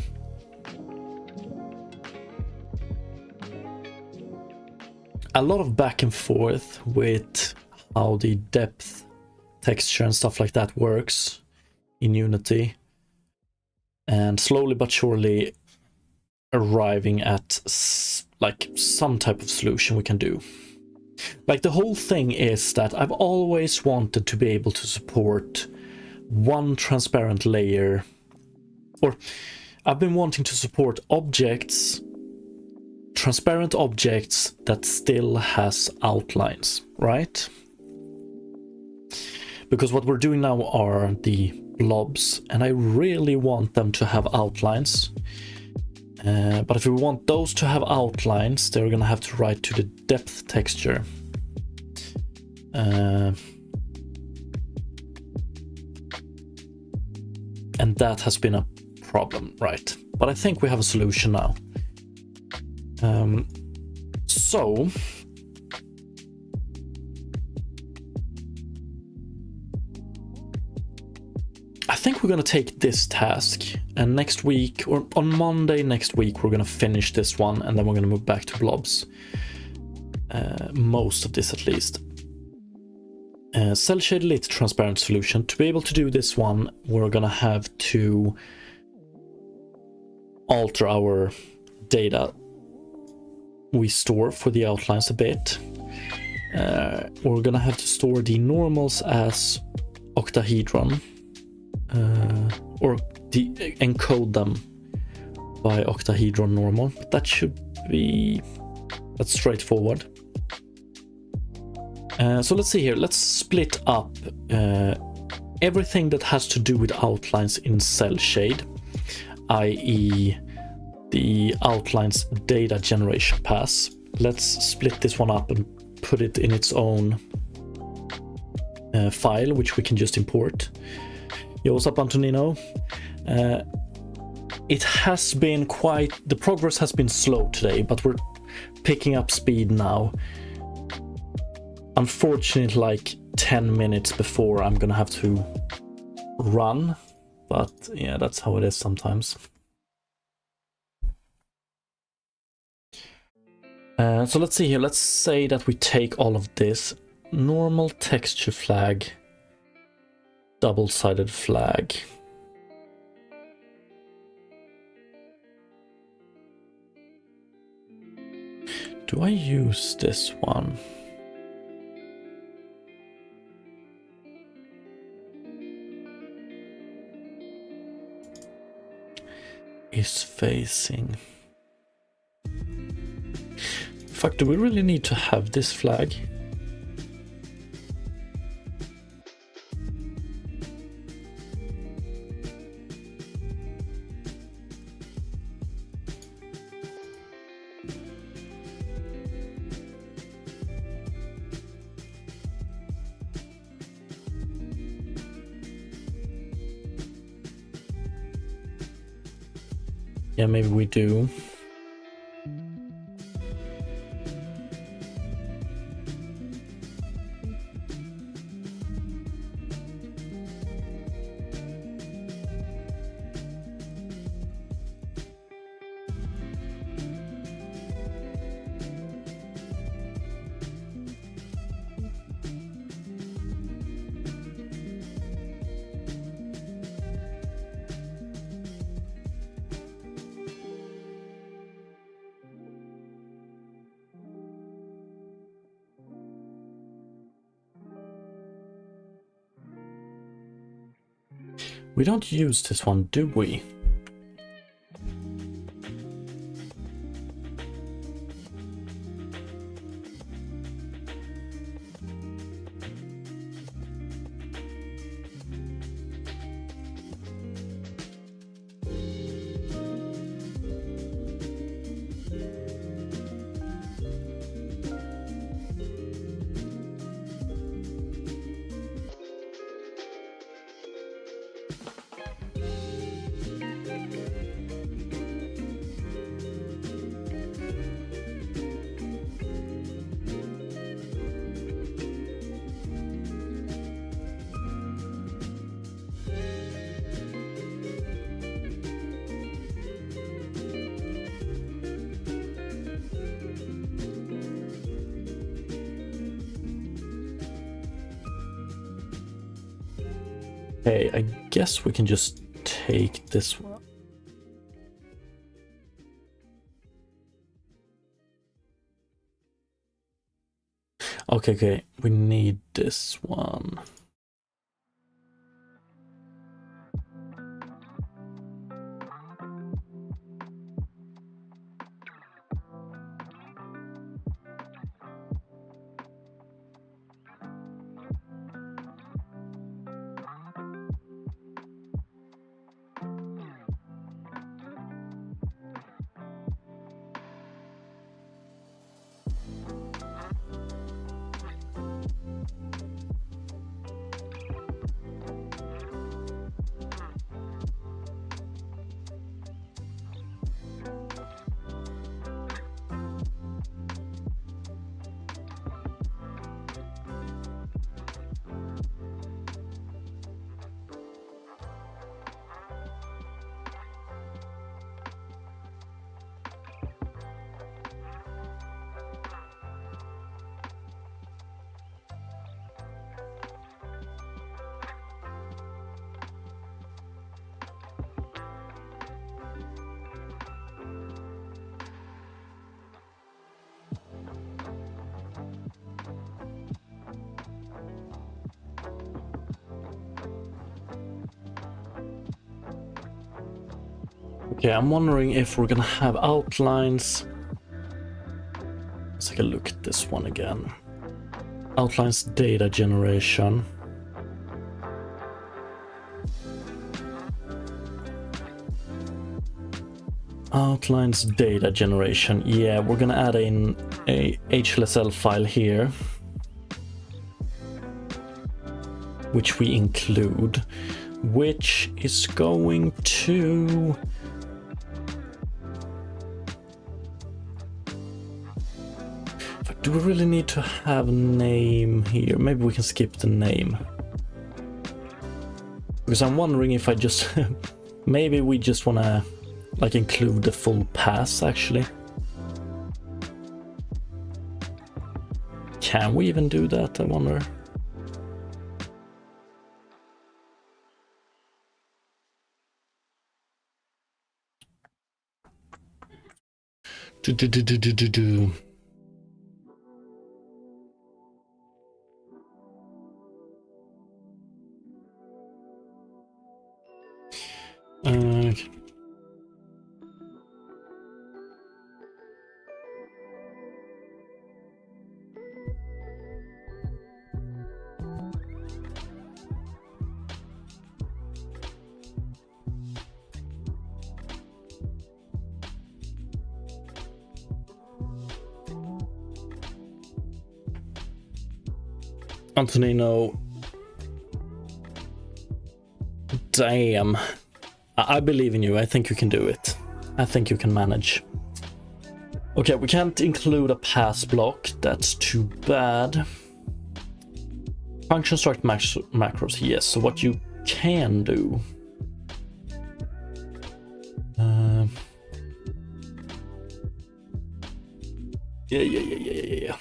lot of back and forth with how the depth, texture and stuff like that works in Unity. And slowly but surely arriving at like some type of solution we can do. Like the whole thing is that I've always wanted to be able to support one transparent layer, or I've been wanting to support objects, transparent objects that still has outlines, right? Because what we're doing now are the blobs, and I really want them to have outlines. But if we want those to have outlines, they're gonna have to write to the depth texture. And that has been a problem, right? But I think we have a solution now. So I think we're gonna take this task, and next week, or on Monday next week, we're gonna finish this one, and then we're gonna move back to blobs. Most of this at least. Cell shade lit transparent solution. To be able to do this one, we're gonna have to alter our data we store for the outlines a bit. We're gonna have to store the normals as octahedron, or encode them by octahedron normal. That should be, that's straightforward. So let's see here. Let's split up everything that has to do with outlines in cell shade, i.e. the outlines data generation pass. Let's split this one up and put it in its own file, which we can just import. Yo, what's up, Antonino? It has been the progress has been slow today, but we're picking up speed now. Unfortunately, like 10 minutes before I'm gonna have to run, but yeah, that's how it is sometimes. So let's see here. Let's say that we take all of this. Normal texture flag, double-sided flag. Do I use this one? Is facing. Fuck, do we really need to have this flag? Yeah, maybe we do. We don't use this one, do we? Okay, I guess we can just take this one. Okay, we need this one. Okay, I'm wondering if we're gonna have outlines. Let's take a look at this one again. Outlines data generation. Outlines data generation. Yeah, we're gonna add in a HLSL file here, which we include, which is going to... Do we really need to have a name here? Maybe we can skip the name. Because I'm wondering if I just... maybe we just want to like include the full pass actually. Can we even do that, I wonder? Do. Antonino, damn. I believe in you. I think you can do it. I think you can manage. Okay, we can't include a pass block. That's too bad. Function start macros, yes. So what you can do... Yeah.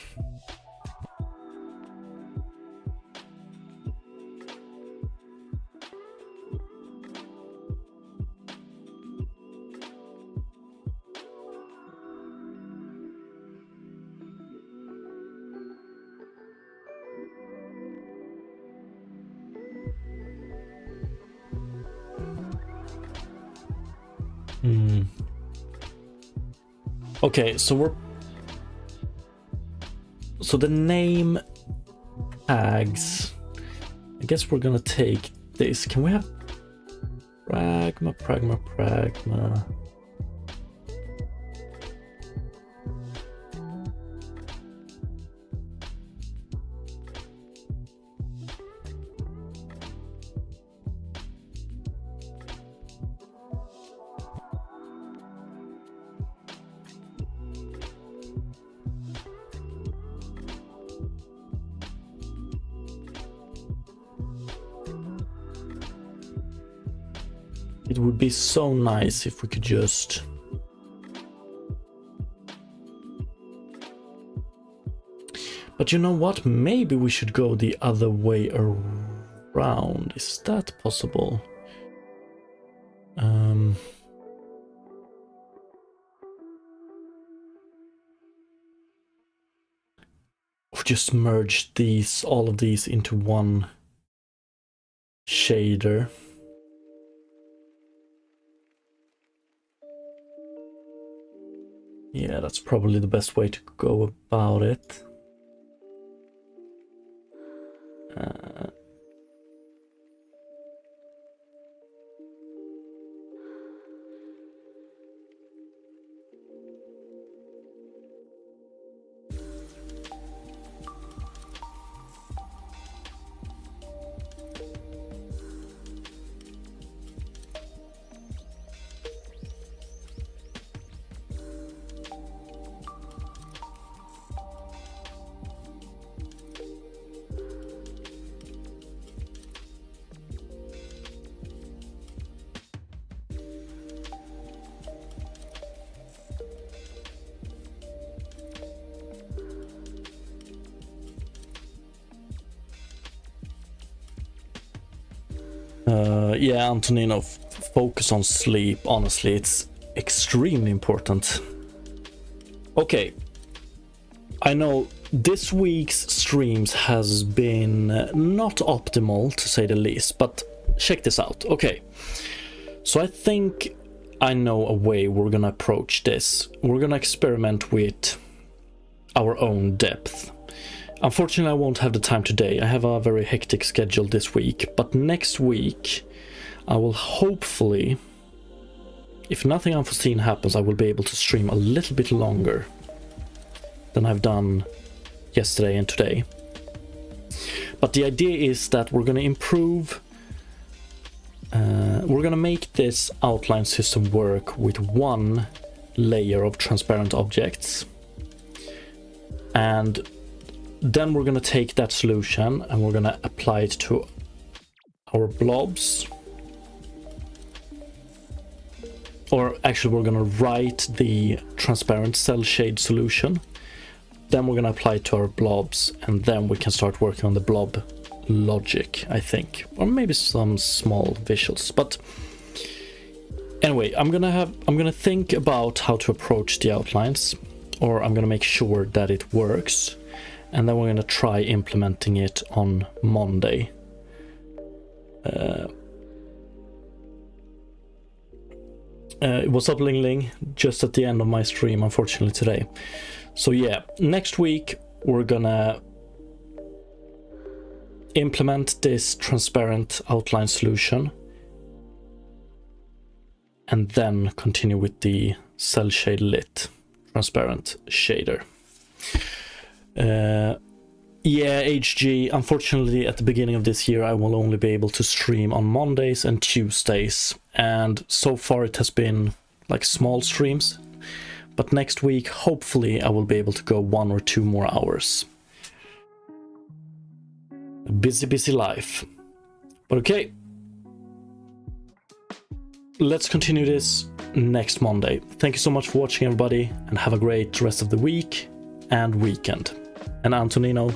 Okay, so the name tags, I guess we're gonna take this. Can we have pragma? It would be so nice if we could just... But you know what? Maybe we should go the other way around. Is that possible? Or just merge these, all of these into one shader. Yeah, that's probably the best way to go about it. Yeah, Antonino, focus on sleep. Honestly, it's extremely important. Okay, I know this week's streams has been not optimal, to say the least, but check this out. Okay, so I think I know a way we're gonna approach this. We're gonna experiment with our own depth. Unfortunately, I won't have the time today. I have a very hectic schedule this week, but next week I will hopefully, if nothing unforeseen happens, I will be able to stream a little bit longer than I've done yesterday and today. But the idea is that we're going to improve, we're going to make this outline system work with one layer of transparent objects, and then we're going to take that solution and we're going to apply it to our blobs. Or actually, we're going to write the transparent cell shade solution. Then we're going to apply it to our blobs, and then we can start working on the blob logic, I think. Or maybe some small visuals. But anyway, I'm going to think about how to approach the outlines, or I'm going to make sure that it works. And then we're going to try implementing it on Monday. What's up, Ling Ling? Just at the end of my stream, unfortunately, today. So yeah, next week we're gonna implement this transparent outline solution and then continue with the cell shade lit transparent shader. Yeah, HG, unfortunately at the beginning of this year I will only be able to stream on Mondays and Tuesdays, and so far it has been like small streams, but next week hopefully I will be able to go 1 or 2 more hours. A busy life. But okay, let's continue this next Monday. Thank you so much for watching, everybody, and have a great rest of the week and weekend. And Antonino,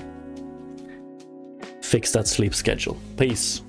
fix that sleep schedule. Peace.